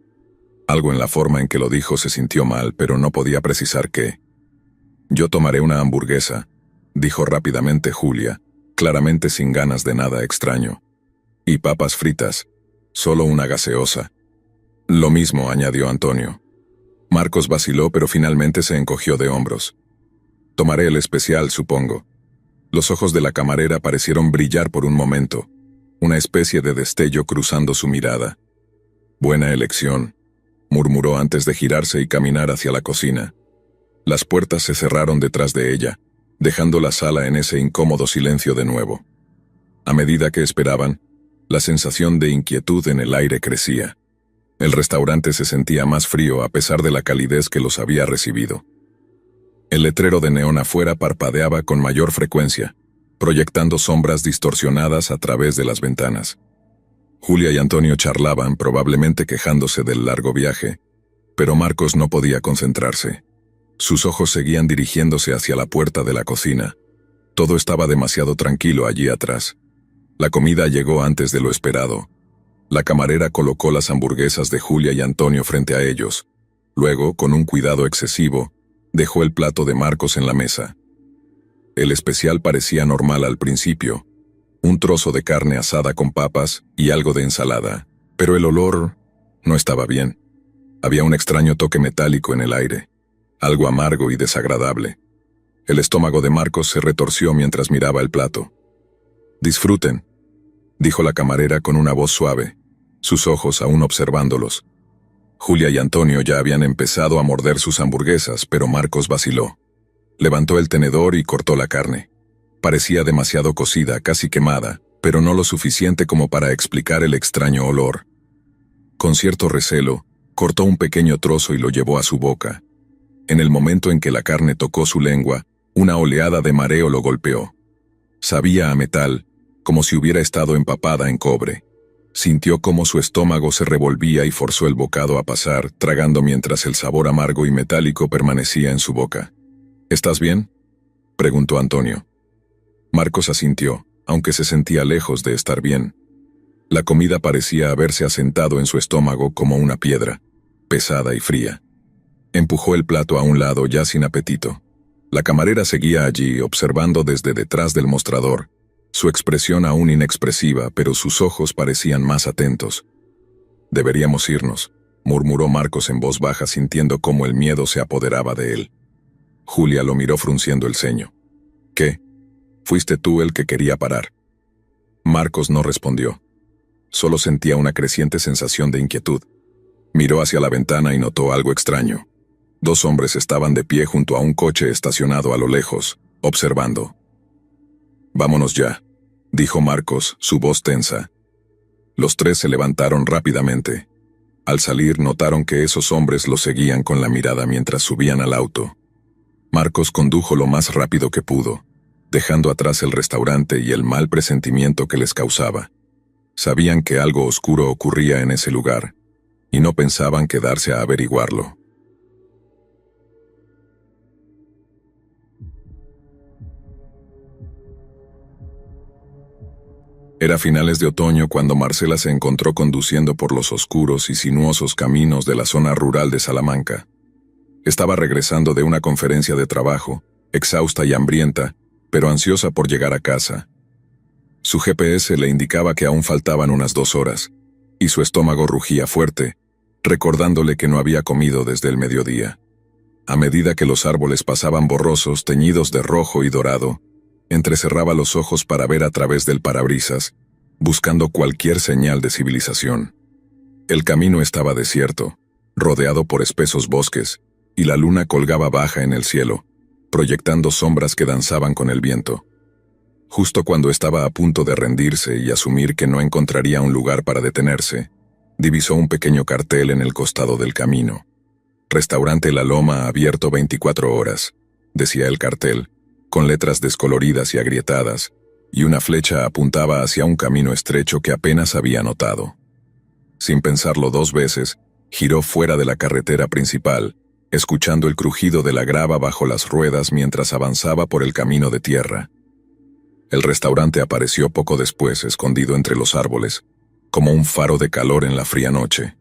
Algo en la forma en que lo dijo se sintió mal, pero no podía precisar qué. «Yo tomaré una hamburguesa», dijo rápidamente Julia, claramente sin ganas de nada extraño. «Y papas fritas. Solo una gaseosa». «Lo mismo», añadió Antonio. Marcos vaciló, pero finalmente se encogió de hombros. «Tomaré el especial, supongo». Los ojos de la camarera parecieron brillar por un momento, una especie de destello cruzando su mirada. «Buena elección», murmuró antes de girarse y caminar hacia la cocina. Las puertas se cerraron detrás de ella, dejando la sala en ese incómodo silencio de nuevo. A medida que esperaban, la sensación de inquietud en el aire crecía. El restaurante se sentía más frío a pesar de la calidez que los había recibido. El letrero de neón afuera parpadeaba con mayor frecuencia, proyectando sombras distorsionadas a través de las ventanas. Julia y Antonio charlaban, probablemente quejándose del largo viaje, pero Marcos no podía concentrarse. Sus ojos seguían dirigiéndose hacia la puerta de la cocina. Todo estaba demasiado tranquilo allí atrás. La comida llegó antes de lo esperado. La camarera colocó las hamburguesas de Julia y Antonio frente a ellos. Luego, con un cuidado excesivo, dejó el plato de Marcos en la mesa. El especial parecía normal al principio. Un trozo de carne asada con papas y algo de ensalada. Pero el olor no estaba bien. Había un extraño toque metálico en el aire. Algo amargo y desagradable. El estómago de Marcos se retorció mientras miraba el plato. «Disfruten», dijo la camarera con una voz suave, sus ojos aún observándolos. Julia y Antonio ya habían empezado a morder sus hamburguesas, pero Marcos vaciló. Levantó el tenedor y cortó la carne. Parecía demasiado cocida, casi quemada, pero no lo suficiente como para explicar el extraño olor. Con cierto recelo, cortó un pequeño trozo y lo llevó a su boca. En el momento en que la carne tocó su lengua, una oleada de mareo lo golpeó. Sabía a metal, como si hubiera estado empapada en cobre. Sintió cómo su estómago se revolvía y forzó el bocado a pasar, tragando mientras el sabor amargo y metálico permanecía en su boca. «¿Estás bien?», preguntó Antonio. Marcos asintió, aunque se sentía lejos de estar bien. La comida parecía haberse asentado en su estómago como una piedra, pesada y fría. Empujó el plato a un lado ya sin apetito. La camarera seguía allí, observando desde detrás del mostrador, su expresión aún inexpresiva, pero sus ojos parecían más atentos. «Deberíamos irnos», murmuró Marcos en voz baja, sintiendo cómo el miedo se apoderaba de él. Julia lo miró frunciendo el ceño. «¿Qué? Fuiste tú el que quería parar». Marcos no respondió. Solo sentía una creciente sensación de inquietud. Miró hacia la ventana y notó algo extraño. 2 hombres estaban de pie junto a un coche estacionado a lo lejos, observando. «Vámonos ya», dijo Marcos, su voz tensa. Los 3 se levantaron rápidamente. Al salir notaron que esos hombres los seguían con la mirada mientras subían al auto. Marcos condujo lo más rápido que pudo, dejando atrás el restaurante y el mal presentimiento que les causaba. Sabían que algo oscuro ocurría en ese lugar, y no pensaban quedarse a averiguarlo. Era finales de otoño cuando Marcela se encontró conduciendo por los oscuros y sinuosos caminos de la zona rural de Salamanca. Estaba regresando de una conferencia de trabajo, exhausta y hambrienta, pero ansiosa por llegar a casa. Su GPS le indicaba que aún faltaban unas 2 horas, y su estómago rugía fuerte, recordándole que no había comido desde el mediodía. A medida que los árboles pasaban borrosos, teñidos de rojo y dorado, Entrecerraba los ojos para ver a través del parabrisas, buscando cualquier señal de civilización. El camino estaba desierto, rodeado por espesos bosques, y la luna colgaba baja en el cielo, proyectando sombras que danzaban con el viento. Justo cuando estaba a punto de rendirse y asumir que no encontraría un lugar para detenerse, divisó un pequeño cartel en el costado del camino. Restaurante La Loma abierto 24 horas, decía el cartel, con letras descoloridas y agrietadas, y una flecha apuntaba hacia un camino estrecho que apenas había notado. Sin pensarlo 2 veces, giró fuera de la carretera principal, escuchando el crujido de la grava bajo las ruedas mientras avanzaba por el camino de tierra. El restaurante apareció poco después, escondido entre los árboles, como un faro de calor en la fría noche.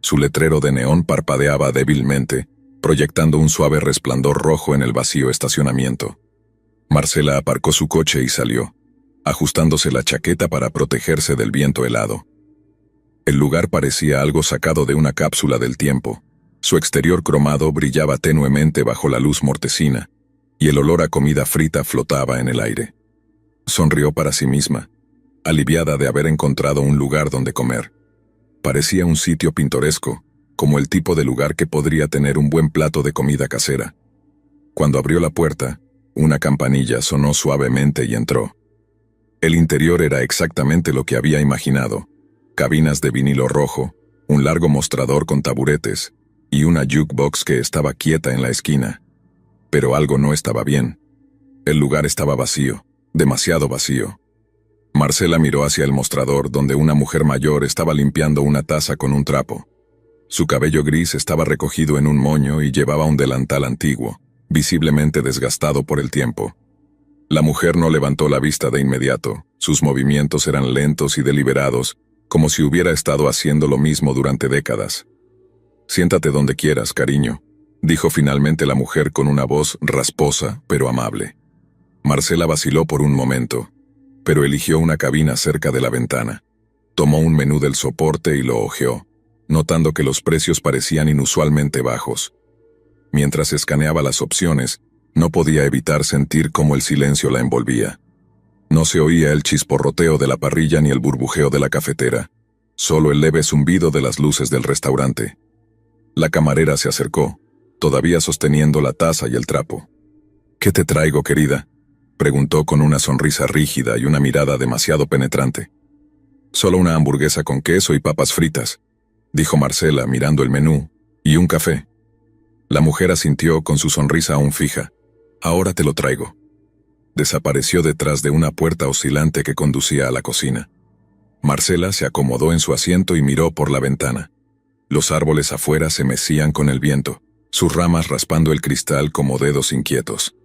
Su letrero de neón parpadeaba débilmente, proyectando un suave resplandor rojo en el vacío estacionamiento. Marcela aparcó su coche y salió, ajustándose la chaqueta para protegerse del viento helado. El lugar parecía algo sacado de una cápsula del tiempo. Su exterior cromado brillaba tenuemente bajo la luz mortecina, y el olor a comida frita flotaba en el aire. Sonrió para sí misma, aliviada de haber encontrado un lugar donde comer. Parecía un sitio pintoresco, como el tipo de lugar que podría tener un buen plato de comida casera. Cuando abrió la puerta, una campanilla sonó suavemente y entró. El interior era exactamente lo que había imaginado: cabinas de vinilo rojo, un largo mostrador con taburetes, y una jukebox que estaba quieta en la esquina. Pero algo no estaba bien. El lugar estaba vacío, demasiado vacío. Marcela miró hacia el mostrador donde una mujer mayor estaba limpiando una taza con un trapo. Su cabello gris estaba recogido en un moño y llevaba un delantal antiguo, visiblemente desgastado por el tiempo. La mujer no levantó la vista de inmediato, sus movimientos eran lentos y deliberados, como si hubiera estado haciendo lo mismo durante décadas. «Siéntate donde quieras, cariño», dijo finalmente la mujer con una voz rasposa pero amable. Marcela vaciló por un momento, pero eligió una cabina cerca de la ventana. Tomó un menú del soporte y lo hojeó, notando que los precios parecían inusualmente bajos. Mientras escaneaba las opciones, no podía evitar sentir cómo el silencio la envolvía. No se oía el chisporroteo de la parrilla ni el burbujeo de la cafetera, solo el leve zumbido de las luces del restaurante. La camarera se acercó, todavía sosteniendo la taza y el trapo. «¿Qué te traigo, querida?», preguntó con una sonrisa rígida y una mirada demasiado penetrante. «Solo una hamburguesa con queso y papas fritas», dijo Marcela mirando el menú, «y un café». La mujer asintió con su sonrisa aún fija. «Ahora te lo traigo». Desapareció detrás de una puerta oscilante que conducía a la cocina. Marcela se acomodó en su asiento y miró por la ventana. Los árboles afuera se mecían con el viento, sus ramas raspando el cristal como dedos inquietos.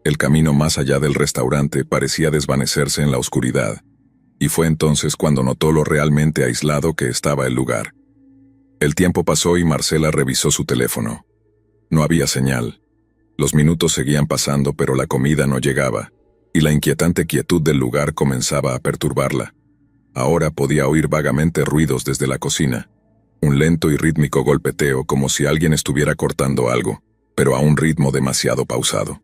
El camino más allá del restaurante parecía desvanecerse en la oscuridad, y fue entonces cuando notó lo realmente aislado que estaba el lugar. El tiempo pasó y Marcela revisó su teléfono. No había señal. Los minutos seguían pasando, pero la comida no llegaba, y la inquietante quietud del lugar comenzaba a perturbarla. Ahora podía oír vagamente ruidos desde la cocina, un lento y rítmico golpeteo como si alguien estuviera cortando algo, pero a un ritmo demasiado pausado.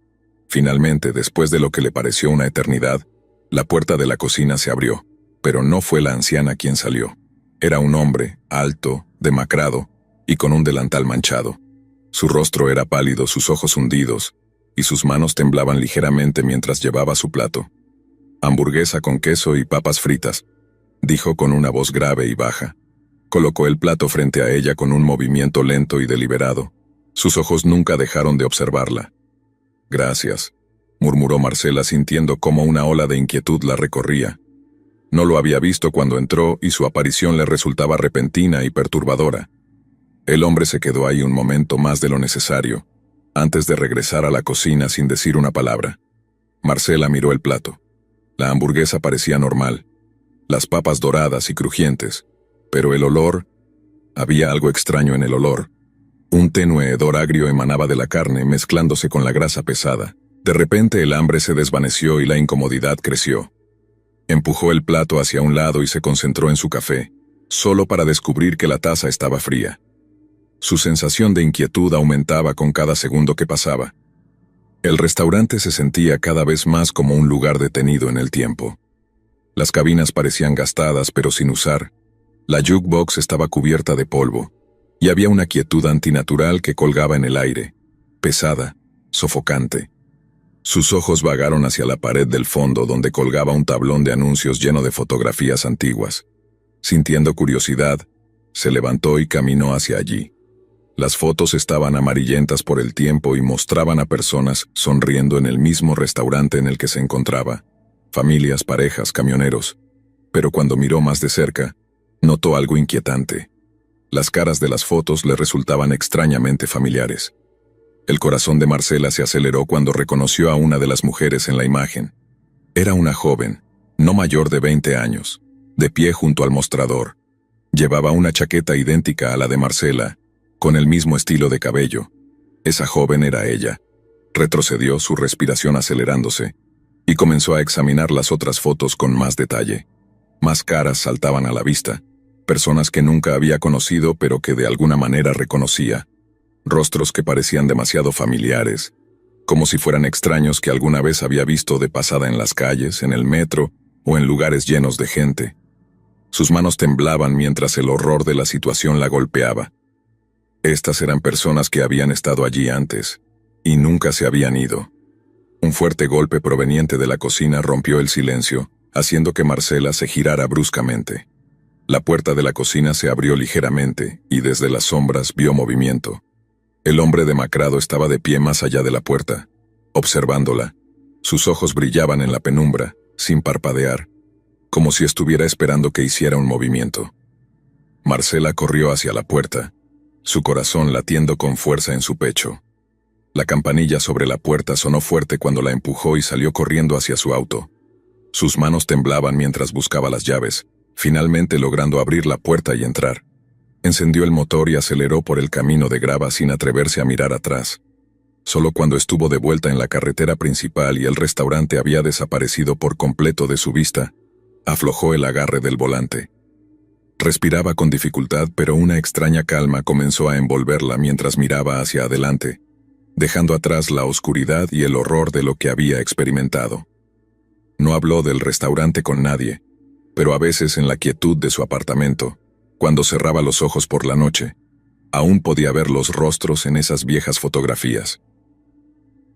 Finalmente, después de lo que le pareció una eternidad, la puerta de la cocina se abrió, pero no fue la anciana quien salió. Era un hombre, alto, demacrado, y con un delantal manchado. Su rostro era pálido, sus ojos hundidos, y sus manos temblaban ligeramente mientras llevaba su plato. «Hamburguesa con queso y papas fritas», dijo con una voz grave y baja. Colocó el plato frente a ella con un movimiento lento y deliberado. Sus ojos nunca dejaron de observarla. «Gracias», murmuró Marcela sintiendo cómo una ola de inquietud la recorría. No lo había visto cuando entró y su aparición le resultaba repentina y perturbadora. El hombre se quedó ahí un momento más de lo necesario, antes de regresar a la cocina sin decir una palabra. Marcela miró el plato. La hamburguesa parecía normal, las papas doradas y crujientes, pero el olor... Había algo extraño en el olor. Un tenue hedor agrio emanaba de la carne mezclándose con la grasa pesada. De repente el hambre se desvaneció y la incomodidad creció. Empujó el plato hacia un lado y se concentró en su café, solo para descubrir que la taza estaba fría. Su sensación de inquietud aumentaba con cada segundo que pasaba. El restaurante se sentía cada vez más como un lugar detenido en el tiempo. Las cabinas parecían gastadas pero sin usar. La jukebox estaba cubierta de polvo, y había una quietud antinatural que colgaba en el aire, pesada, sofocante. Sus ojos vagaron hacia la pared del fondo donde colgaba un tablón de anuncios lleno de fotografías antiguas. Sintiendo curiosidad, se levantó y caminó hacia allí. Las fotos estaban amarillentas por el tiempo y mostraban a personas sonriendo en el mismo restaurante en el que se encontraba. Familias, parejas, camioneros. Pero cuando miró más de cerca, notó algo inquietante. Las caras de las fotos le resultaban extrañamente familiares. El corazón de Marcela se aceleró cuando reconoció a una de las mujeres en la imagen. Era una joven, no mayor de 20 años, de pie junto al mostrador. Llevaba una chaqueta idéntica a la de Marcela, con el mismo estilo de cabello. Esa joven era ella. Retrocedió, su respiración acelerándose, y comenzó a examinar las otras fotos con más detalle. Más caras saltaban a la vista, personas que nunca había conocido pero que de alguna manera reconocía. Rostros que parecían demasiado familiares, como si fueran extraños que alguna vez había visto de pasada en las calles, en el metro o en lugares llenos de gente. Sus manos temblaban mientras el horror de la situación la golpeaba. Estas eran personas que habían estado allí antes, y nunca se habían ido. Un fuerte golpe proveniente de la cocina rompió el silencio, haciendo que Marcela se girara bruscamente. La puerta de la cocina se abrió ligeramente, y desde las sombras vio movimiento. El hombre demacrado estaba de pie más allá de la puerta, observándola. Sus ojos brillaban en la penumbra, sin parpadear, como si estuviera esperando que hiciera un movimiento. Marcela corrió hacia la puerta, su corazón latiendo con fuerza en su pecho. La campanilla sobre la puerta sonó fuerte cuando la empujó y salió corriendo hacia su auto. Sus manos temblaban mientras buscaba las llaves, finalmente logrando abrir la puerta y entrar. Encendió el motor y aceleró por el camino de grava sin atreverse a mirar atrás. Solo cuando estuvo de vuelta en la carretera principal y el restaurante había desaparecido por completo de su vista, aflojó el agarre del volante. Respiraba con dificultad, pero una extraña calma comenzó a envolverla mientras miraba hacia adelante, dejando atrás la oscuridad y el horror de lo que había experimentado. No habló del restaurante con nadie, pero a veces en la quietud de su apartamento, cuando cerraba los ojos por la noche, aún podía ver los rostros en esas viejas fotografías.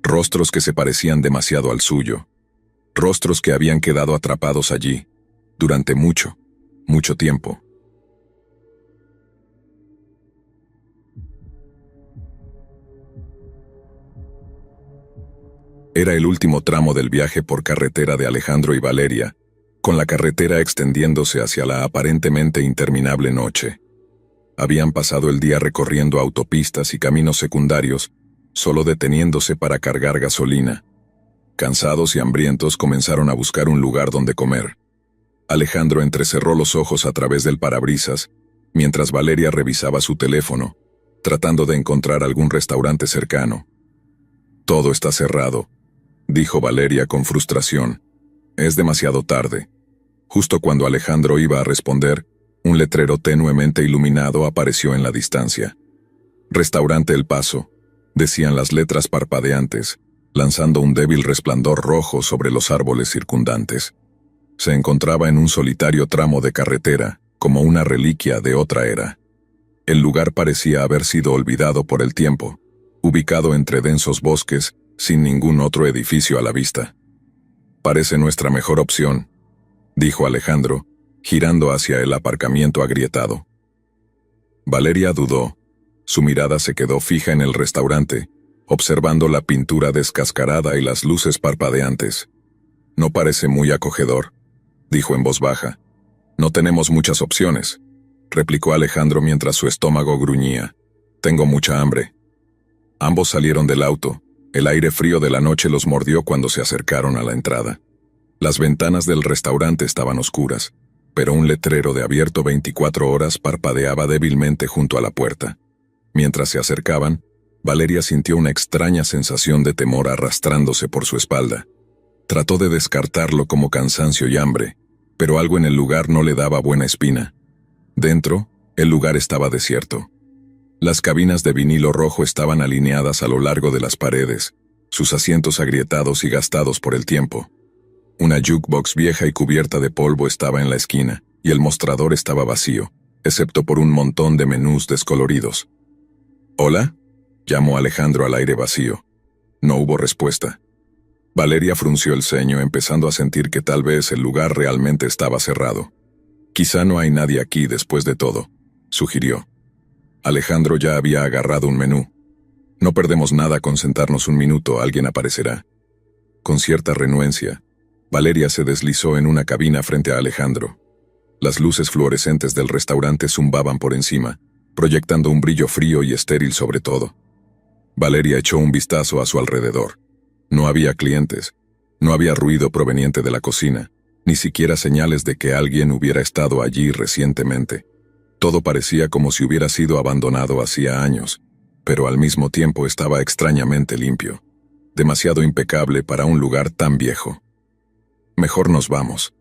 Rostros que se parecían demasiado al suyo. Rostros que habían quedado atrapados allí, durante mucho, mucho tiempo. Era el último tramo del viaje por carretera de Alejandro y Valeria, con la carretera extendiéndose hacia la aparentemente interminable noche. Habían pasado el día recorriendo autopistas y caminos secundarios, solo deteniéndose para cargar gasolina. Cansados y hambrientos comenzaron a buscar un lugar donde comer. Alejandro entrecerró los ojos a través del parabrisas, mientras Valeria revisaba su teléfono, tratando de encontrar algún restaurante cercano. «Todo está cerrado», dijo Valeria con frustración. «Es demasiado tarde». Justo cuando Alejandro iba a responder, un letrero tenuemente iluminado apareció en la distancia. «Restaurante El Paso», decían las letras parpadeantes, lanzando un débil resplandor rojo sobre los árboles circundantes. Se encontraba en un solitario tramo de carretera, como una reliquia de otra era. El lugar parecía haber sido olvidado por el tiempo, ubicado entre densos bosques, sin ningún otro edificio a la vista. «Parece nuestra mejor opción», dijo Alejandro, girando hacia el aparcamiento agrietado. Valeria dudó. Su mirada se quedó fija en el restaurante, observando la pintura descascarada y las luces parpadeantes. «No parece muy acogedor», dijo en voz baja. «No tenemos muchas opciones», replicó Alejandro mientras su estómago gruñía. «Tengo mucha hambre». Ambos salieron del auto. El aire frío de la noche los mordió cuando se acercaron a la entrada. Las ventanas del restaurante estaban oscuras, pero un letrero de abierto 24 horas parpadeaba débilmente junto a la puerta. Mientras se acercaban, Valeria sintió una extraña sensación de temor arrastrándose por su espalda. Trató de descartarlo como cansancio y hambre, pero algo en el lugar no le daba buena espina. Dentro, el lugar estaba desierto. Las cabinas de vinilo rojo estaban alineadas a lo largo de las paredes, sus asientos agrietados y gastados por el tiempo. Una jukebox vieja y cubierta de polvo estaba en la esquina, y el mostrador estaba vacío, excepto por un montón de menús descoloridos. «¿Hola?», llamó Alejandro al aire vacío. No hubo respuesta. Valeria frunció el ceño, empezando a sentir que tal vez el lugar realmente estaba cerrado. «Quizá no hay nadie aquí después de todo», sugirió. Alejandro ya había agarrado un menú. «No perdemos nada con sentarnos un minuto, alguien aparecerá». Con cierta renuencia, Valeria se deslizó en una cabina frente a Alejandro. Las luces fluorescentes del restaurante zumbaban por encima, proyectando un brillo frío y estéril sobre todo. Valeria echó un vistazo a su alrededor. No había clientes, no había ruido proveniente de la cocina, ni siquiera señales de que alguien hubiera estado allí recientemente. Todo parecía como si hubiera sido abandonado hacía años, pero al mismo tiempo estaba extrañamente limpio, demasiado impecable para un lugar tan viejo. «Mejor nos vamos»,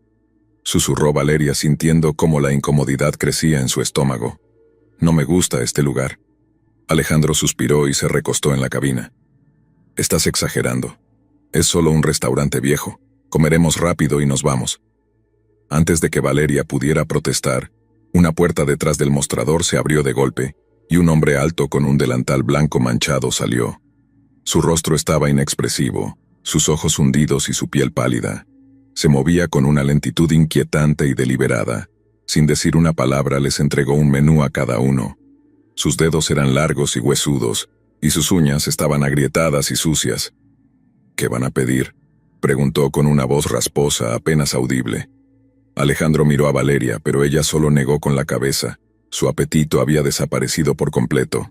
susurró Valeria sintiendo cómo la incomodidad crecía en su estómago. «No me gusta este lugar». Alejandro suspiró y se recostó en la cabina. «Estás exagerando. Es solo un restaurante viejo. Comeremos rápido y nos vamos». Antes de que Valeria pudiera protestar, una puerta detrás del mostrador se abrió de golpe, y un hombre alto con un delantal blanco manchado salió. Su rostro estaba inexpresivo, sus ojos hundidos y su piel pálida. Se movía con una lentitud inquietante y deliberada. Sin decir una palabra les entregó un menú a cada uno. Sus dedos eran largos y huesudos, y sus uñas estaban agrietadas y sucias. «¿Qué van a pedir?», preguntó con una voz rasposa apenas audible. Alejandro miró a Valeria, pero ella solo negó con la cabeza. Su apetito había desaparecido por completo.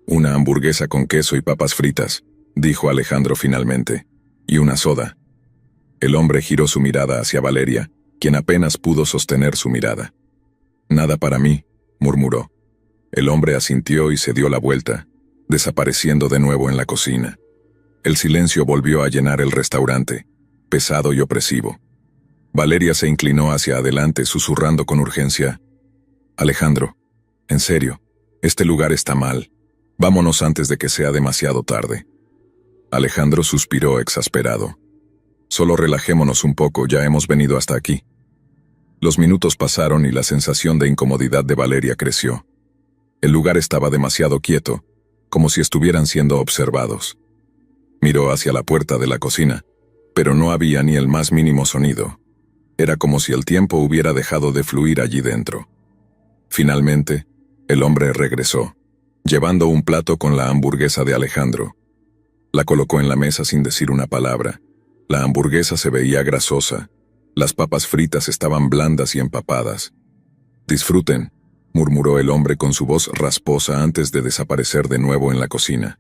«Una hamburguesa con queso y papas fritas», dijo Alejandro finalmente, «y una soda». El hombre giró su mirada hacia Valeria, quien apenas pudo sostener su mirada. «Nada para mí», murmuró. El hombre asintió y se dio la vuelta, desapareciendo de nuevo en la cocina. El silencio volvió a llenar el restaurante, pesado y opresivo. Valeria se inclinó hacia adelante susurrando con urgencia: «Alejandro, en serio, este lugar está mal. Vámonos antes de que sea demasiado tarde». Alejandro suspiró exasperado. «Solo relajémonos un poco, ya hemos venido hasta aquí». Los minutos pasaron y la sensación de incomodidad de Valeria creció. El lugar estaba demasiado quieto, como si estuvieran siendo observados. Miró hacia la puerta de la cocina, pero no había ni el más mínimo sonido. Era como si el tiempo hubiera dejado de fluir allí dentro. Finalmente, el hombre regresó, llevando un plato con la hamburguesa de Alejandro. La colocó en la mesa sin decir una palabra. La hamburguesa se veía grasosa. Las papas fritas estaban blandas y empapadas. «Disfruten», murmuró el hombre con su voz rasposa antes de desaparecer de nuevo en la cocina.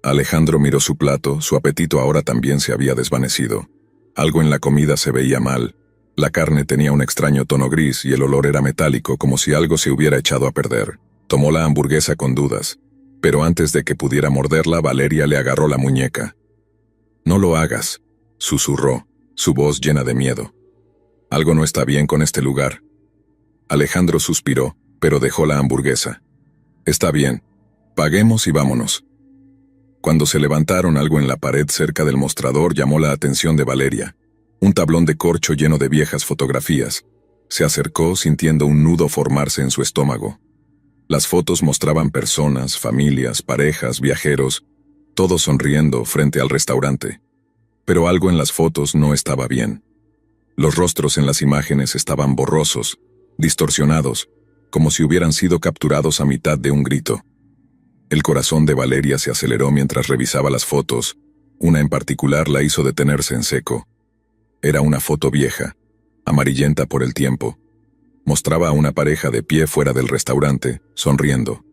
Alejandro miró su plato, su apetito ahora también se había desvanecido. Algo en la comida se veía mal. La carne tenía un extraño tono gris y el olor era metálico, como si algo se hubiera echado a perder. Tomó la hamburguesa con dudas, pero antes de que pudiera morderla, Valeria le agarró la muñeca. «No lo hagas», susurró, su voz llena de miedo. «Algo no está bien con este lugar». Alejandro suspiró, pero dejó la hamburguesa. «Está bien. Paguemos y vámonos». Cuando se levantaron, algo en la pared cerca del mostrador llamó la atención de Valeria. Un tablón de corcho lleno de viejas fotografías. Se acercó sintiendo un nudo formarse en su estómago. Las fotos mostraban personas, familias, parejas, viajeros, todos sonriendo frente al restaurante. Pero algo en las fotos no estaba bien. Los rostros en las imágenes estaban borrosos, distorsionados, como si hubieran sido capturados a mitad de un grito. El corazón de Valeria se aceleró mientras revisaba las fotos. Una en particular la hizo detenerse en seco. Era una foto vieja, amarillenta por el tiempo. Mostraba a una pareja de pie fuera del restaurante, sonriendo.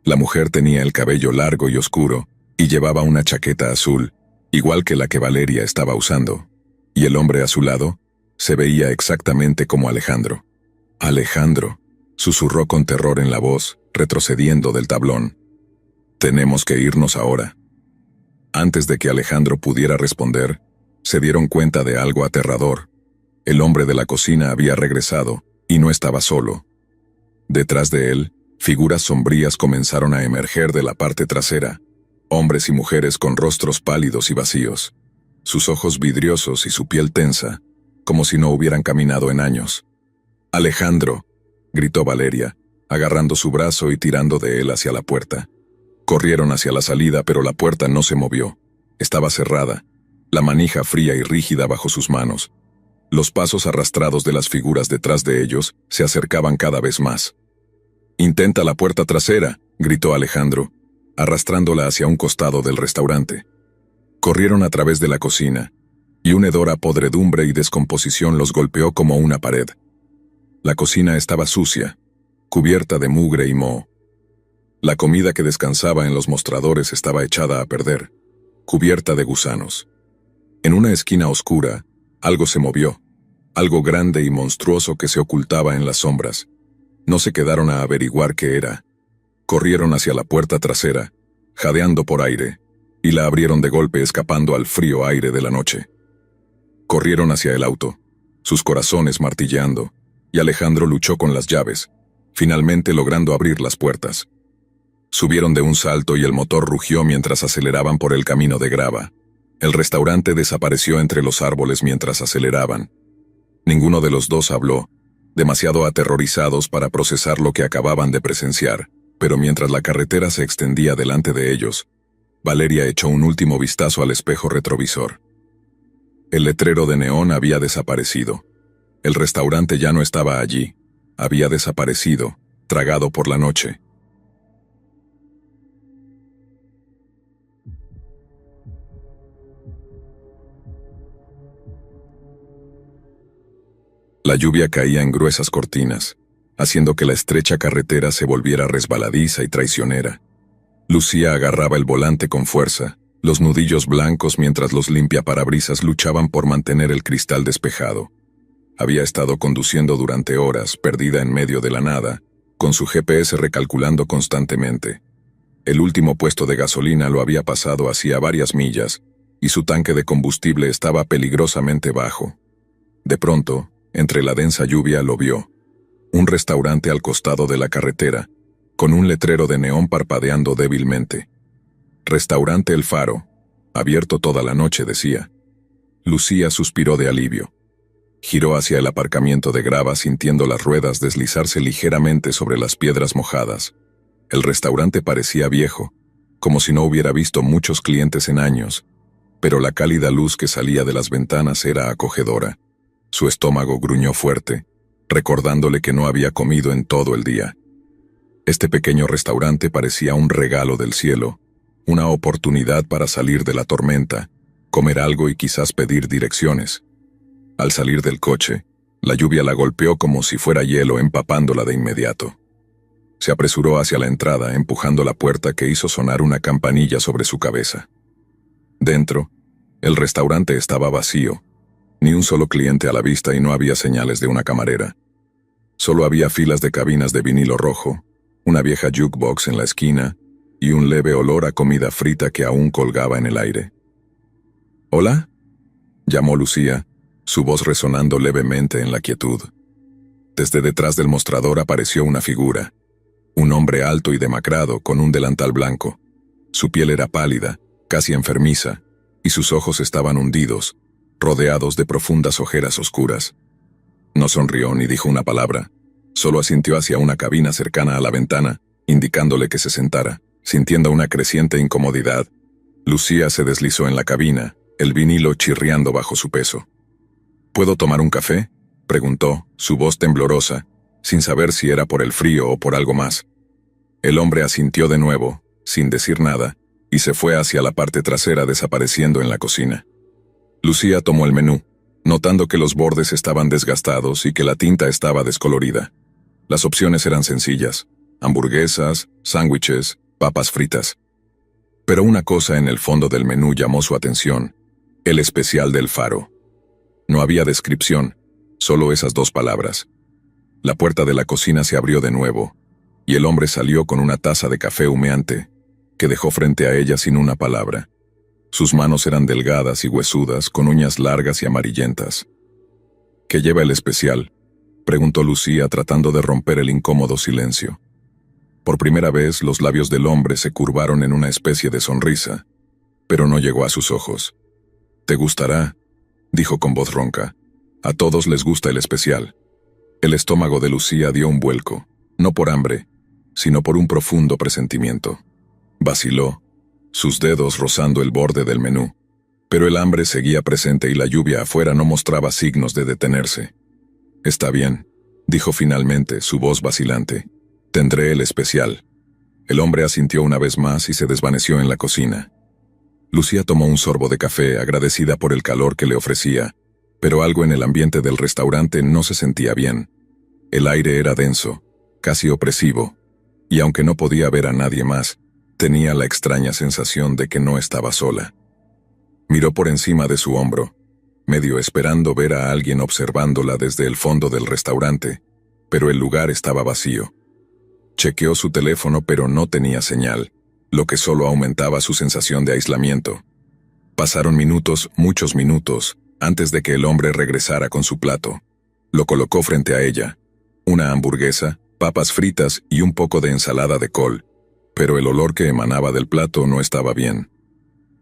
La mujer tenía el cabello largo y oscuro, y llevaba una chaqueta azul, igual que la que Valeria estaba usando. Y el hombre a su lado se veía exactamente como Alejandro. «Alejandro», susurró con terror en la voz, retrocediendo del tablón. «Tenemos que irnos ahora». Antes de que Alejandro pudiera responder, se dieron cuenta de algo aterrador. El hombre de la cocina había regresado, y no estaba solo. Detrás de él, figuras sombrías comenzaron a emerger de la parte trasera. Hombres y mujeres con rostros pálidos y vacíos, sus ojos vidriosos y su piel tensa, como si no hubieran caminado en años. «Alejandro», gritó Valeria, agarrando su brazo y tirando de él hacia la puerta. Corrieron hacia la salida, pero la puerta no se movió. Estaba cerrada, la manija fría y rígida bajo sus manos. Los pasos arrastrados de las figuras detrás de ellos se acercaban cada vez más. «Intenta la puerta trasera», gritó Alejandro, arrastrándola hacia un costado del restaurante. Corrieron a través de la cocina, y un hedor a podredumbre y descomposición los golpeó como una pared. La cocina estaba sucia, cubierta de mugre y moho. La comida que descansaba en los mostradores estaba echada a perder, cubierta de gusanos. En una esquina oscura, algo se movió, algo grande y monstruoso que se ocultaba en las sombras. No se quedaron a averiguar qué era. Corrieron hacia la puerta trasera, jadeando por aire, y la abrieron de golpe escapando al frío aire de la noche. Corrieron hacia el auto, sus corazones martilleando, y Alejandro luchó con las llaves, finalmente logrando abrir las puertas. Subieron de un salto y el motor rugió mientras aceleraban por el camino de grava. El restaurante desapareció entre los árboles mientras aceleraban. Ninguno de los dos habló, demasiado aterrorizados para procesar lo que acababan de presenciar, pero mientras la carretera se extendía delante de ellos, Valeria echó un último vistazo al espejo retrovisor. El letrero de neón había desaparecido. El restaurante ya no estaba allí. Había desaparecido, tragado por la noche. La lluvia caía en gruesas cortinas, haciendo que la estrecha carretera se volviera resbaladiza y traicionera. Lucía agarraba el volante con fuerza, los nudillos blancos mientras los limpiaparabrisas luchaban por mantener el cristal despejado. Había estado conduciendo durante horas, perdida en medio de la nada, con su GPS recalculando constantemente. El último puesto de gasolina lo había pasado hacía varias millas, y su tanque de combustible estaba peligrosamente bajo. De pronto, entre la densa lluvia lo vio. Un restaurante al costado de la carretera, con un letrero de neón parpadeando débilmente. «Restaurante El Faro, abierto toda la noche», decía. Lucía suspiró de alivio. Giró hacia el aparcamiento de grava sintiendo las ruedas deslizarse ligeramente sobre las piedras mojadas. El restaurante parecía viejo, como si no hubiera visto muchos clientes en años, pero la cálida luz que salía de las ventanas era acogedora. Su estómago gruñó fuerte, recordándole que no había comido en todo el día. Este pequeño restaurante parecía un regalo del cielo, una oportunidad para salir de la tormenta, comer algo y quizás pedir direcciones. Al salir del coche, la lluvia la golpeó como si fuera hielo, empapándola de inmediato. Se apresuró hacia la entrada, empujando la puerta que hizo sonar una campanilla sobre su cabeza. Dentro, el restaurante estaba vacío, ni un solo cliente a la vista y no había señales de una camarera. Solo había filas de cabinas de vinilo rojo, una vieja jukebox en la esquina y un leve olor a comida frita que aún colgaba en el aire. «¿Hola?», llamó Lucía, su voz resonando levemente en la quietud. Desde detrás del mostrador apareció una figura, un hombre alto y demacrado con un delantal blanco. Su piel era pálida, casi enfermiza, y sus ojos estaban hundidos, rodeados de profundas ojeras oscuras. No sonrió ni dijo una palabra, solo asintió hacia una cabina cercana a la ventana, indicándole que se sentara, sintiendo una creciente incomodidad. Lucía se deslizó en la cabina, el vinilo chirriando bajo su peso. «¿Puedo tomar un café?», preguntó, su voz temblorosa, sin saber si era por el frío o por algo más. El hombre asintió de nuevo, sin decir nada, y se fue hacia la parte trasera desapareciendo en la cocina. Lucía tomó el menú, notando que los bordes estaban desgastados y que la tinta estaba descolorida. Las opciones eran sencillas: hamburguesas, sándwiches, papas fritas. Pero una cosa en el fondo del menú llamó su atención: el especial del Faro. No había descripción, solo esas dos palabras. La puerta de la cocina se abrió de nuevo, y el hombre salió con una taza de café humeante, que dejó frente a ella sin una palabra. Sus manos eran delgadas y huesudas, con uñas largas y amarillentas. «¿Qué lleva el especial?», preguntó Lucía tratando de romper el incómodo silencio. Por primera vez, los labios del hombre se curvaron en una especie de sonrisa, pero no llegó a sus ojos. «Te gustará», dijo con voz ronca. «A todos les gusta el especial». El estómago de Lucía dio un vuelco, no por hambre, sino por un profundo presentimiento. Vaciló, sus dedos rozando el borde del menú. Pero el hambre seguía presente y la lluvia afuera no mostraba signos de detenerse. «Está bien», dijo finalmente, su voz vacilante. «Tendré el especial». El hombre asintió una vez más y se desvaneció en la cocina. Lucía tomó un sorbo de café, agradecida por el calor que le ofrecía, pero algo en el ambiente del restaurante no se sentía bien. El aire era denso, casi opresivo, y aunque no podía ver a nadie más, tenía la extraña sensación de que no estaba sola. Miró por encima de su hombro, medio esperando ver a alguien observándola desde el fondo del restaurante, pero el lugar estaba vacío. Chequeó su teléfono pero no tenía señal, lo que solo aumentaba su sensación de aislamiento. Pasaron minutos, muchos minutos, antes de que el hombre regresara con su plato. Lo colocó frente a ella. Una hamburguesa, papas fritas y un poco de ensalada de col, pero el olor que emanaba del plato no estaba bien.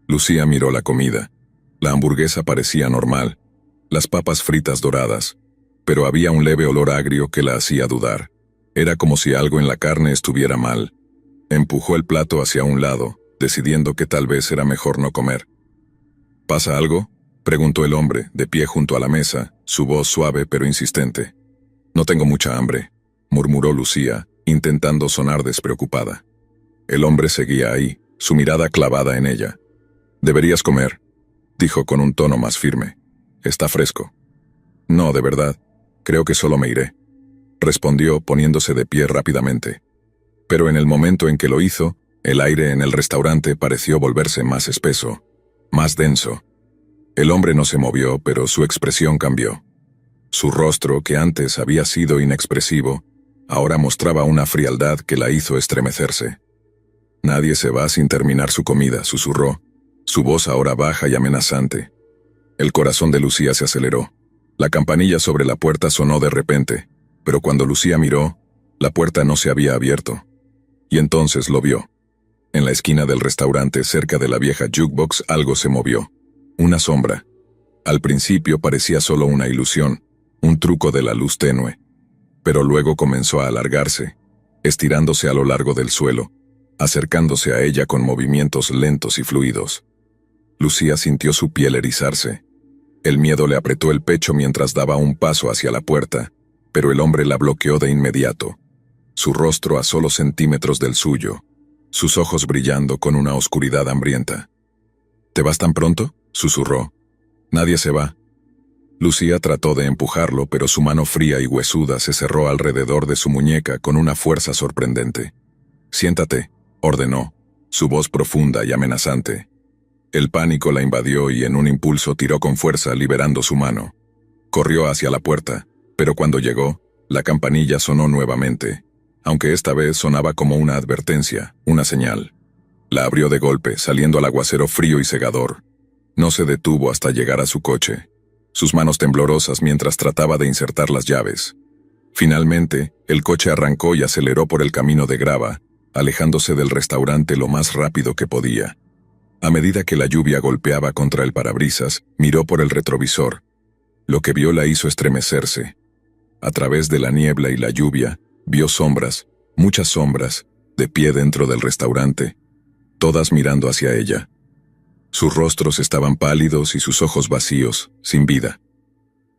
Lucía miró la comida. La hamburguesa parecía normal, las papas fritas doradas, pero había un leve olor agrio que la hacía dudar. Era como si algo en la carne estuviera mal. Empujó el plato hacia un lado, decidiendo que tal vez era mejor no comer. ¿Pasa algo?, preguntó el hombre, de pie junto a la mesa, su voz suave pero insistente. «No tengo mucha hambre», murmuró Lucía, intentando sonar despreocupada. El hombre seguía ahí, su mirada clavada en ella. «Deberías comer», dijo con un tono más firme. «Está fresco». «No, de verdad, creo que solo me iré», respondió poniéndose de pie rápidamente. Pero en el momento en que lo hizo, el aire en el restaurante pareció volverse más espeso, más denso. El hombre no se movió, pero su expresión cambió. Su rostro, que antes había sido inexpresivo, ahora mostraba una frialdad que la hizo estremecerse. «Nadie se va sin terminar su comida», susurró, su voz ahora baja y amenazante. El corazón de Lucía se aceleró. La campanilla sobre la puerta sonó de repente, pero cuando Lucía miró, la puerta no se había abierto. Y entonces lo vio. En la esquina del restaurante, cerca de la vieja jukebox, algo se movió. Una sombra. Al principio parecía solo una ilusión, un truco de la luz tenue. Pero luego comenzó a alargarse, estirándose a lo largo del suelo, acercándose a ella con movimientos lentos y fluidos. Lucía sintió su piel erizarse. El miedo le apretó el pecho mientras daba un paso hacia la puerta, pero el hombre la bloqueó de inmediato. Su rostro a solo centímetros del suyo, sus ojos brillando con una oscuridad hambrienta. «¿Te vas tan pronto?», susurró. «Nadie se va». Lucía trató de empujarlo, pero su mano fría y huesuda se cerró alrededor de su muñeca con una fuerza sorprendente. «Siéntate», ordenó, su voz profunda y amenazante. El pánico la invadió y en un impulso tiró con fuerza, liberando su mano. Corrió hacia la puerta, pero cuando llegó, la campanilla sonó nuevamente, aunque esta vez sonaba como una advertencia, una señal. La abrió de golpe, saliendo al aguacero frío y cegador. No se detuvo hasta llegar a su coche, sus manos temblorosas mientras trataba de insertar las llaves. Finalmente, el coche arrancó y aceleró por el camino de grava, alejándose del restaurante lo más rápido que podía. A medida que la lluvia golpeaba contra el parabrisas, miró por el retrovisor. Lo que vio la hizo estremecerse. A través de la niebla y la lluvia, vio sombras, muchas sombras, de pie dentro del restaurante, todas mirando hacia ella. Sus rostros estaban pálidos y sus ojos vacíos, sin vida.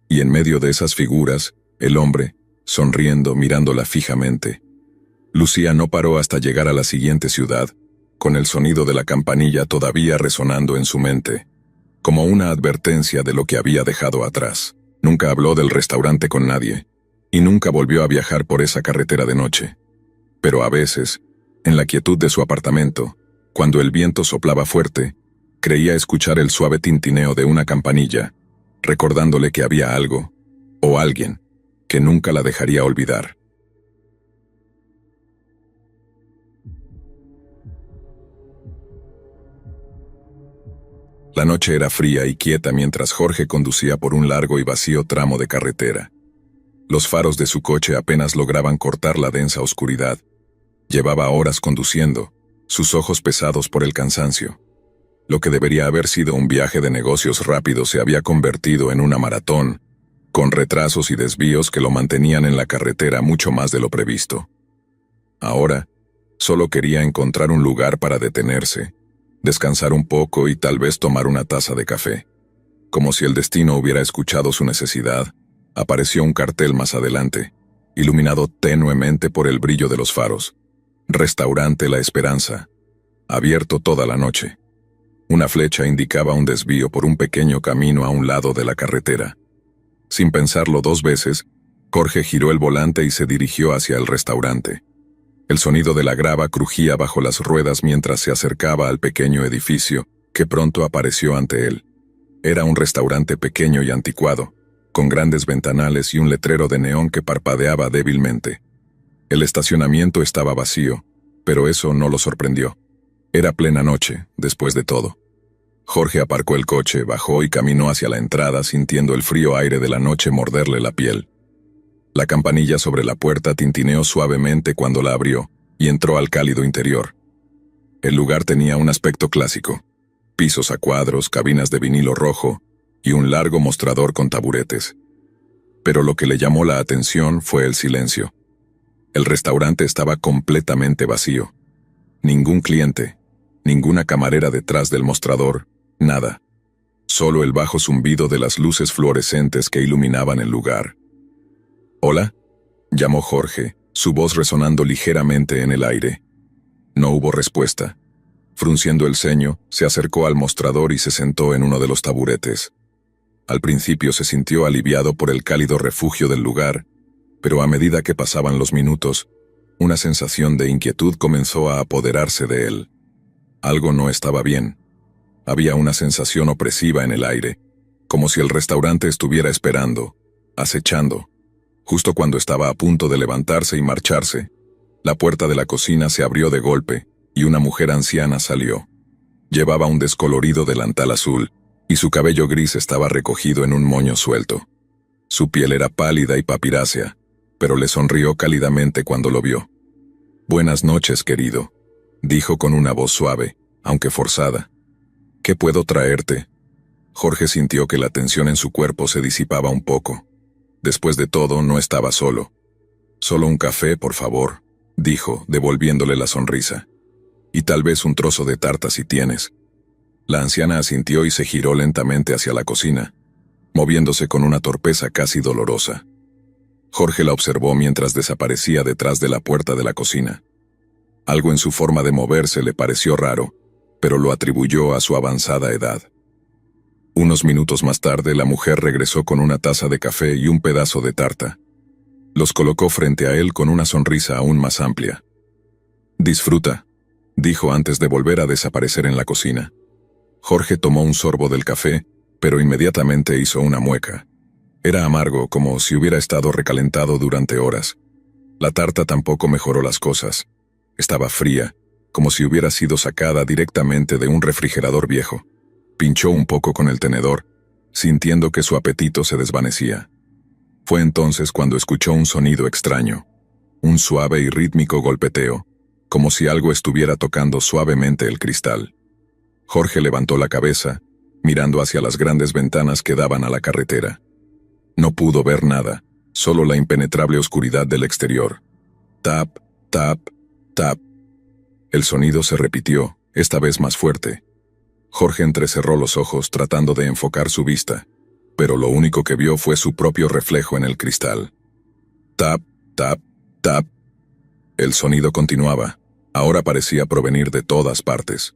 Y en medio de esas figuras, el hombre, sonriendo, mirándola fijamente. Lucía no paró hasta llegar a la siguiente ciudad, con el sonido de la campanilla todavía resonando en su mente, como una advertencia de lo que había dejado atrás. Nunca habló del restaurante con nadie, y nunca volvió a viajar por esa carretera de noche. Pero a veces, en la quietud de su apartamento, cuando el viento soplaba fuerte, creía escuchar el suave tintineo de una campanilla, recordándole que había algo, o alguien, que nunca la dejaría olvidar. La noche era fría y quieta mientras Jorge conducía por un largo y vacío tramo de carretera. Los faros de su coche apenas lograban cortar la densa oscuridad. Llevaba horas conduciendo, sus ojos pesados por el cansancio. Lo que debería haber sido un viaje de negocios rápido se había convertido en una maratón, con retrasos y desvíos que lo mantenían en la carretera mucho más de lo previsto. Ahora, solo quería encontrar un lugar para detenerse, descansar un poco y tal vez tomar una taza de café. Como si el destino hubiera escuchado su necesidad, apareció un cartel más adelante, iluminado tenuemente por el brillo de los faros. Restaurante La Esperanza, abierto toda la noche. Una flecha indicaba un desvío por un pequeño camino a un lado de la carretera. Sin pensarlo 2 veces, Jorge giró el volante y se dirigió hacia el restaurante. El sonido de la grava crujía bajo las ruedas mientras se acercaba al pequeño edificio, que pronto apareció ante él. Era un restaurante pequeño y anticuado, con grandes ventanales y un letrero de neón que parpadeaba débilmente. El estacionamiento estaba vacío, pero eso no lo sorprendió. Era plena noche, después de todo. Jorge aparcó el coche, bajó y caminó hacia la entrada sintiendo el frío aire de la noche morderle la piel. La campanilla sobre la puerta tintineó suavemente cuando la abrió, y entró al cálido interior. El lugar tenía un aspecto clásico: pisos a cuadros, cabinas de vinilo rojo, y un largo mostrador con taburetes. Pero lo que le llamó la atención fue el silencio. El restaurante estaba completamente vacío. Ningún cliente, ninguna camarera detrás del mostrador, nada. Solo el bajo zumbido de las luces fluorescentes que iluminaban el lugar. «¿Hola?», llamó Jorge, su voz resonando ligeramente en el aire. No hubo respuesta. Frunciendo el ceño, se acercó al mostrador y se sentó en uno de los taburetes. Al principio se sintió aliviado por el cálido refugio del lugar, pero a medida que pasaban los minutos, una sensación de inquietud comenzó a apoderarse de él. Algo no estaba bien. Había una sensación opresiva en el aire, como si el restaurante estuviera esperando, acechando. Justo cuando estaba a punto de levantarse y marcharse, la puerta de la cocina se abrió de golpe y una mujer anciana salió. Llevaba un descolorido delantal azul, y su cabello gris estaba recogido en un moño suelto. Su piel era pálida y papirácea, pero le sonrió cálidamente cuando lo vio. «Buenas noches, querido», dijo con una voz suave, aunque forzada. «¿Qué puedo traerte?». Jorge sintió que la tensión en su cuerpo se disipaba un poco. Después de todo, no estaba solo. «Solo un café, por favor», dijo, devolviéndole la sonrisa. «Y tal vez un trozo de tarta si tienes». La anciana asintió y se giró lentamente hacia la cocina, moviéndose con una torpeza casi dolorosa. Jorge la observó mientras desaparecía detrás de la puerta de la cocina. Algo en su forma de moverse le pareció raro, pero lo atribuyó a su avanzada edad. Unos minutos más tarde, la mujer regresó con una taza de café y un pedazo de tarta. Los colocó frente a él con una sonrisa aún más amplia. «Disfruta», dijo antes de volver a desaparecer en la cocina. Jorge tomó un sorbo del café, pero inmediatamente hizo una mueca. Era amargo, como si hubiera estado recalentado durante horas. La tarta tampoco mejoró las cosas. Estaba fría, como si hubiera sido sacada directamente de un refrigerador viejo. Pinchó un poco con el tenedor, sintiendo que su apetito se desvanecía. Fue entonces cuando escuchó un sonido extraño, un suave y rítmico golpeteo, como si algo estuviera tocando suavemente el cristal. Jorge levantó la cabeza, mirando hacia las grandes ventanas que daban a la carretera. No pudo ver nada, solo la impenetrable oscuridad del exterior. Tap, tap, tap. El sonido se repitió, esta vez más fuerte. Jorge entrecerró los ojos tratando de enfocar su vista, pero lo único que vio fue su propio reflejo en el cristal. Tap, tap, tap. El sonido continuaba, ahora parecía provenir de todas partes.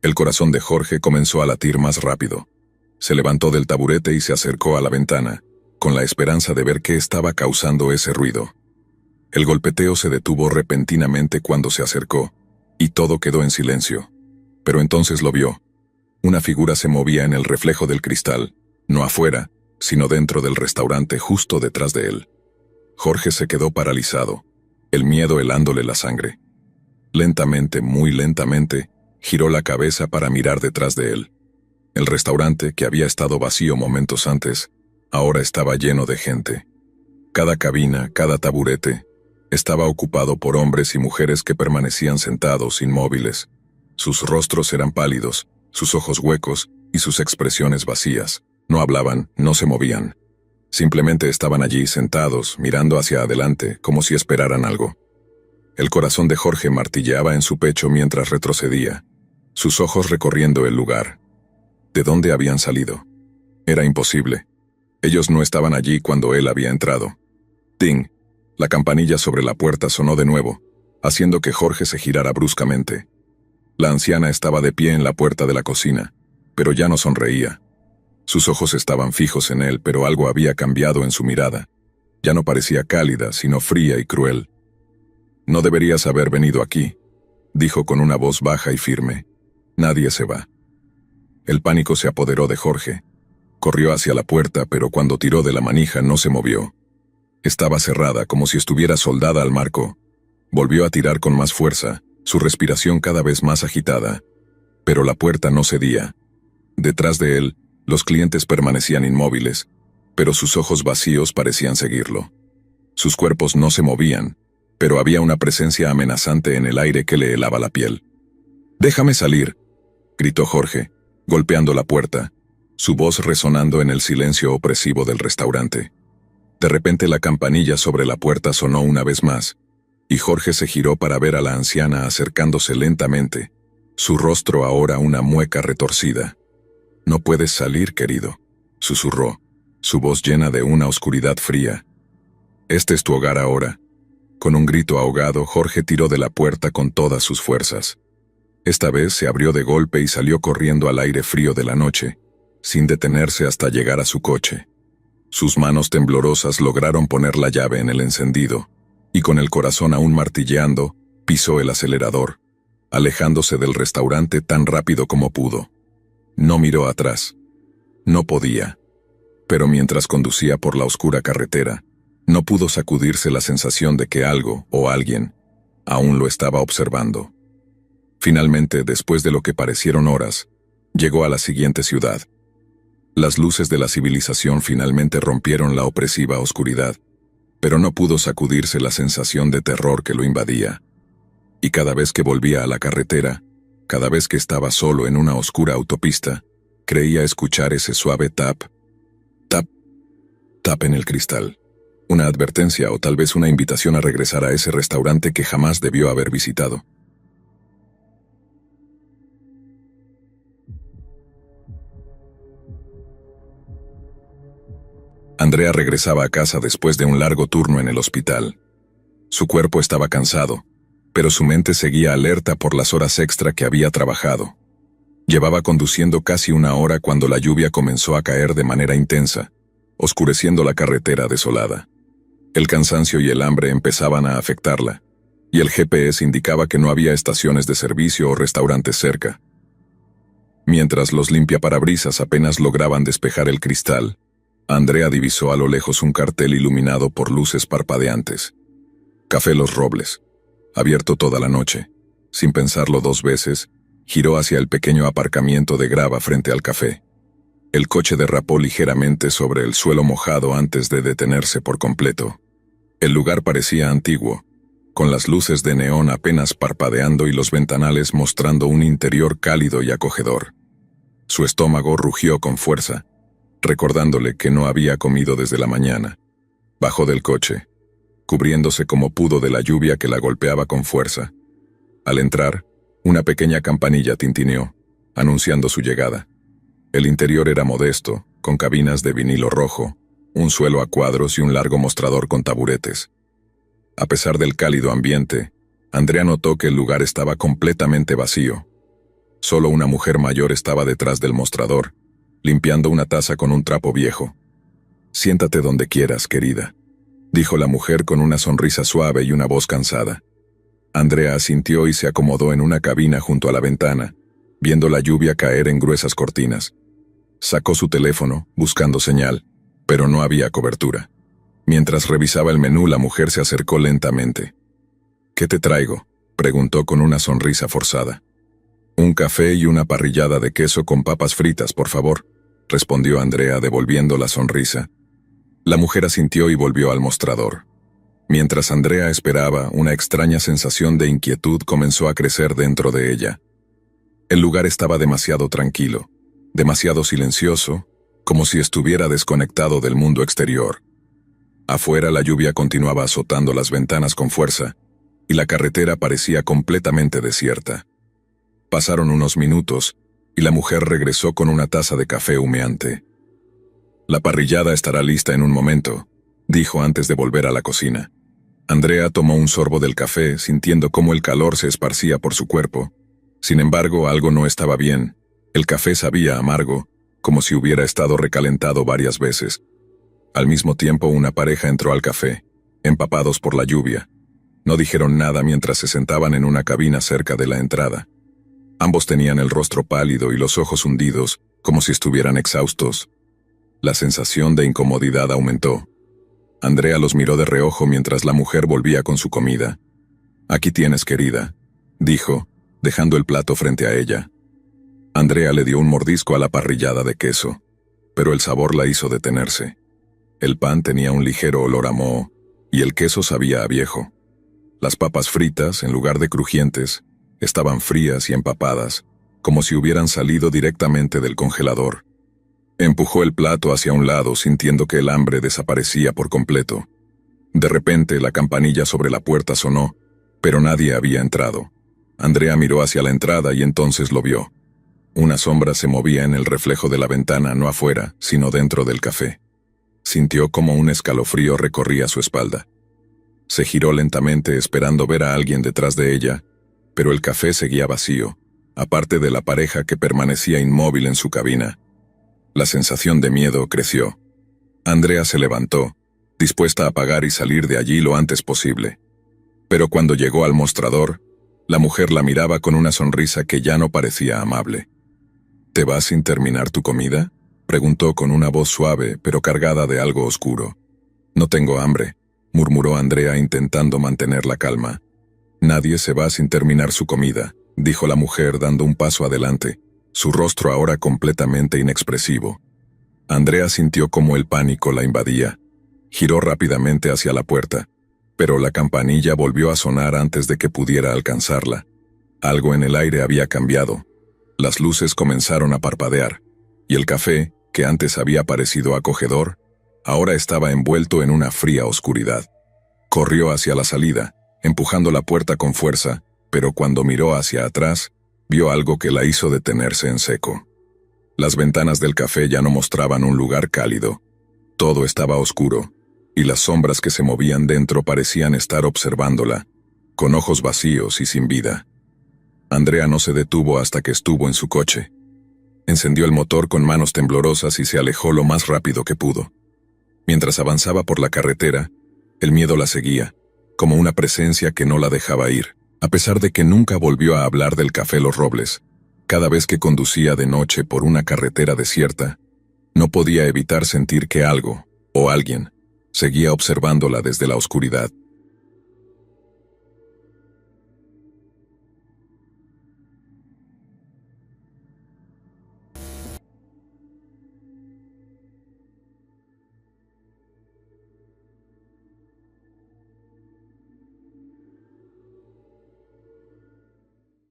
El corazón de Jorge comenzó a latir más rápido. Se levantó del taburete y se acercó a la ventana, con la esperanza de ver qué estaba causando ese ruido. El golpeteo se detuvo repentinamente cuando se acercó, y todo quedó en silencio. Pero entonces lo vio. Una figura se movía en el reflejo del cristal, no afuera, sino dentro del restaurante justo detrás de él. Jorge se quedó paralizado, el miedo helándole la sangre. Lentamente, muy lentamente, giró la cabeza para mirar detrás de él. El restaurante, que había estado vacío momentos antes, ahora estaba lleno de gente. Cada cabina, cada taburete, Estaba ocupado por hombres y mujeres que permanecían sentados, inmóviles. Sus rostros eran pálidos, sus ojos huecos y sus expresiones vacías. No hablaban, no se movían. Simplemente estaban allí sentados, mirando hacia adelante, como si esperaran algo. El corazón de Jorge martilleaba en su pecho mientras retrocedía, sus ojos recorriendo el lugar. ¿De dónde habían salido? Era imposible. Ellos no estaban allí cuando él había entrado. ¡Ting! La campanilla sobre la puerta sonó de nuevo, haciendo que Jorge se girara bruscamente. La anciana estaba de pie en la puerta de la cocina, pero ya no sonreía. Sus ojos estaban fijos en él, pero algo había cambiado en su mirada. Ya no parecía cálida, sino fría y cruel. «No deberías haber venido aquí», dijo con una voz baja y firme. «Nadie se va». El pánico se apoderó de Jorge. Corrió hacia la puerta, pero cuando tiró de la manija no se movió. Estaba cerrada, como si estuviera soldada al marco. Volvió a tirar con más fuerza, su respiración cada vez más agitada. Pero la puerta no cedía. Detrás de él, los clientes permanecían inmóviles, pero sus ojos vacíos parecían seguirlo. Sus cuerpos no se movían, pero había una presencia amenazante en el aire que le helaba la piel. «Déjame salir», gritó Jorge, golpeando la puerta, su voz resonando en el silencio opresivo del restaurante. De repente la campanilla sobre la puerta sonó una vez más, y Jorge se giró para ver a la anciana acercándose lentamente, su rostro ahora una mueca retorcida. «No puedes salir, querido», susurró, su voz llena de una oscuridad fría. «Este es tu hogar ahora». Con un grito ahogado, Jorge tiró de la puerta con todas sus fuerzas. Esta vez se abrió de golpe y salió corriendo al aire frío de la noche, sin detenerse hasta llegar a su coche. Sus manos temblorosas lograron poner la llave en el encendido, y con el corazón aún martilleando, pisó el acelerador, alejándose del restaurante tan rápido como pudo. No miró atrás. No podía. Pero mientras conducía por la oscura carretera, no pudo sacudirse la sensación de que algo o alguien aún lo estaba observando. Finalmente, después de lo que parecieron horas, llegó a la siguiente ciudad. Las luces de la civilización finalmente rompieron la opresiva oscuridad, pero no pudo sacudirse la sensación de terror que lo invadía. Y cada vez que volvía a la carretera, cada vez que estaba solo en una oscura autopista, creía escuchar ese suave tap, tap, tap en el cristal. Una advertencia o tal vez una invitación a regresar a ese restaurante que jamás debió haber visitado. Andrea regresaba a casa después de un largo turno en el hospital. Su cuerpo estaba cansado, pero su mente seguía alerta por las horas extra que había trabajado. Llevaba conduciendo casi una hora cuando la lluvia comenzó a caer de manera intensa, oscureciendo la carretera desolada. El cansancio y el hambre empezaban a afectarla, y el GPS indicaba que no había estaciones de servicio o restaurantes cerca. Mientras los limpiaparabrisas apenas lograban despejar el cristal, Andrea divisó a lo lejos un cartel iluminado por luces parpadeantes. Café Los Robles. Abierto toda la noche. Sin pensarlo dos veces, giró hacia el pequeño aparcamiento de grava frente al café. El coche derrapó ligeramente sobre el suelo mojado antes de detenerse por completo. El lugar parecía antiguo, con las luces de neón apenas parpadeando y los ventanales mostrando un interior cálido y acogedor. Su estómago rugió con fuerza, recordándole que no había comido desde la mañana. Bajó del coche, cubriéndose como pudo de la lluvia que la golpeaba con fuerza. Al entrar, una pequeña campanilla tintineó, anunciando su llegada. El interior era modesto, con cabinas de vinilo rojo, un suelo a cuadros y un largo mostrador con taburetes. A pesar del cálido ambiente, Andrea notó que el lugar estaba completamente vacío. Solo una mujer mayor estaba detrás del mostrador, limpiando una taza con un trapo viejo. «Siéntate donde quieras, querida», dijo la mujer con una sonrisa suave y una voz cansada. Andrea asintió y se acomodó en una cabina junto a la ventana, viendo la lluvia caer en gruesas cortinas. Sacó su teléfono, buscando señal, pero no había cobertura. Mientras revisaba el menú, la mujer se acercó lentamente. «¿Qué te traigo?», preguntó con una sonrisa forzada. «Un café y una parrillada de queso con papas fritas, por favor», respondió Andrea devolviendo la sonrisa. La mujer asintió y volvió al mostrador. Mientras Andrea esperaba, una extraña sensación de inquietud comenzó a crecer dentro de ella. El lugar estaba demasiado tranquilo, demasiado silencioso, como si estuviera desconectado del mundo exterior. Afuera la lluvia continuaba azotando las ventanas con fuerza, y la carretera parecía completamente desierta. Pasaron unos minutos, y la mujer regresó con una taza de café humeante. «La parrillada estará lista en un momento», dijo antes de volver a la cocina. Andrea tomó un sorbo del café, sintiendo cómo el calor se esparcía por su cuerpo. Sin embargo, algo no estaba bien. El café sabía amargo, como si hubiera estado recalentado varias veces. Al mismo tiempo, una pareja entró al café, empapados por la lluvia. No dijeron nada mientras se sentaban en una cabina cerca de la entrada. Ambos tenían el rostro pálido y los ojos hundidos, como si estuvieran exhaustos. La sensación de incomodidad aumentó. Andrea los miró de reojo mientras la mujer volvía con su comida. «Aquí tienes, querida», dijo, dejando el plato frente a ella. Andrea le dio un mordisco a la parrillada de queso, pero el sabor la hizo detenerse. El pan tenía un ligero olor a moho, y el queso sabía a viejo. Las papas fritas, en lugar de crujientes, estaban frías y empapadas, como si hubieran salido directamente del congelador. Empujó el plato hacia un lado, sintiendo que el hambre desaparecía por completo. De repente, la campanilla sobre la puerta sonó, pero nadie había entrado. Andrea miró hacia la entrada y entonces lo vio. Una sombra se movía en el reflejo de la ventana, no afuera, sino dentro del café. Sintió como un escalofrío recorría su espalda. Se giró lentamente esperando ver a alguien detrás de ella, pero el café seguía vacío, aparte de la pareja que permanecía inmóvil en su cabina. La sensación de miedo creció. Andrea se levantó, dispuesta a apagar y salir de allí lo antes posible. Pero cuando llegó al mostrador, la mujer la miraba con una sonrisa que ya no parecía amable. «¿Te vas sin terminar tu comida?», preguntó con una voz suave, pero cargada de algo oscuro. «No tengo hambre», murmuró Andrea intentando mantener la calma. «Nadie se va sin terminar su comida», dijo la mujer dando un paso adelante, su rostro ahora completamente inexpresivo. Andrea sintió como el pánico la invadía. Giró rápidamente hacia la puerta, pero la campanilla volvió a sonar antes de que pudiera alcanzarla. Algo en el aire había cambiado. Las luces comenzaron a parpadear, y el café, que antes había parecido acogedor, ahora estaba envuelto en una fría oscuridad. Corrió hacia la salida, empujando la puerta con fuerza, pero cuando miró hacia atrás, vio algo que la hizo detenerse en seco. Las ventanas del café ya no mostraban un lugar cálido. Todo estaba oscuro, y las sombras que se movían dentro parecían estar observándola, con ojos vacíos y sin vida. Andrea no se detuvo hasta que estuvo en su coche. Encendió el motor con manos temblorosas y se alejó lo más rápido que pudo. Mientras avanzaba por la carretera, el miedo la seguía, como una presencia que no la dejaba ir. A pesar de que nunca volvió a hablar del Café Los Robles, cada vez que conducía de noche por una carretera desierta, no podía evitar sentir que algo, o alguien, seguía observándola desde la oscuridad.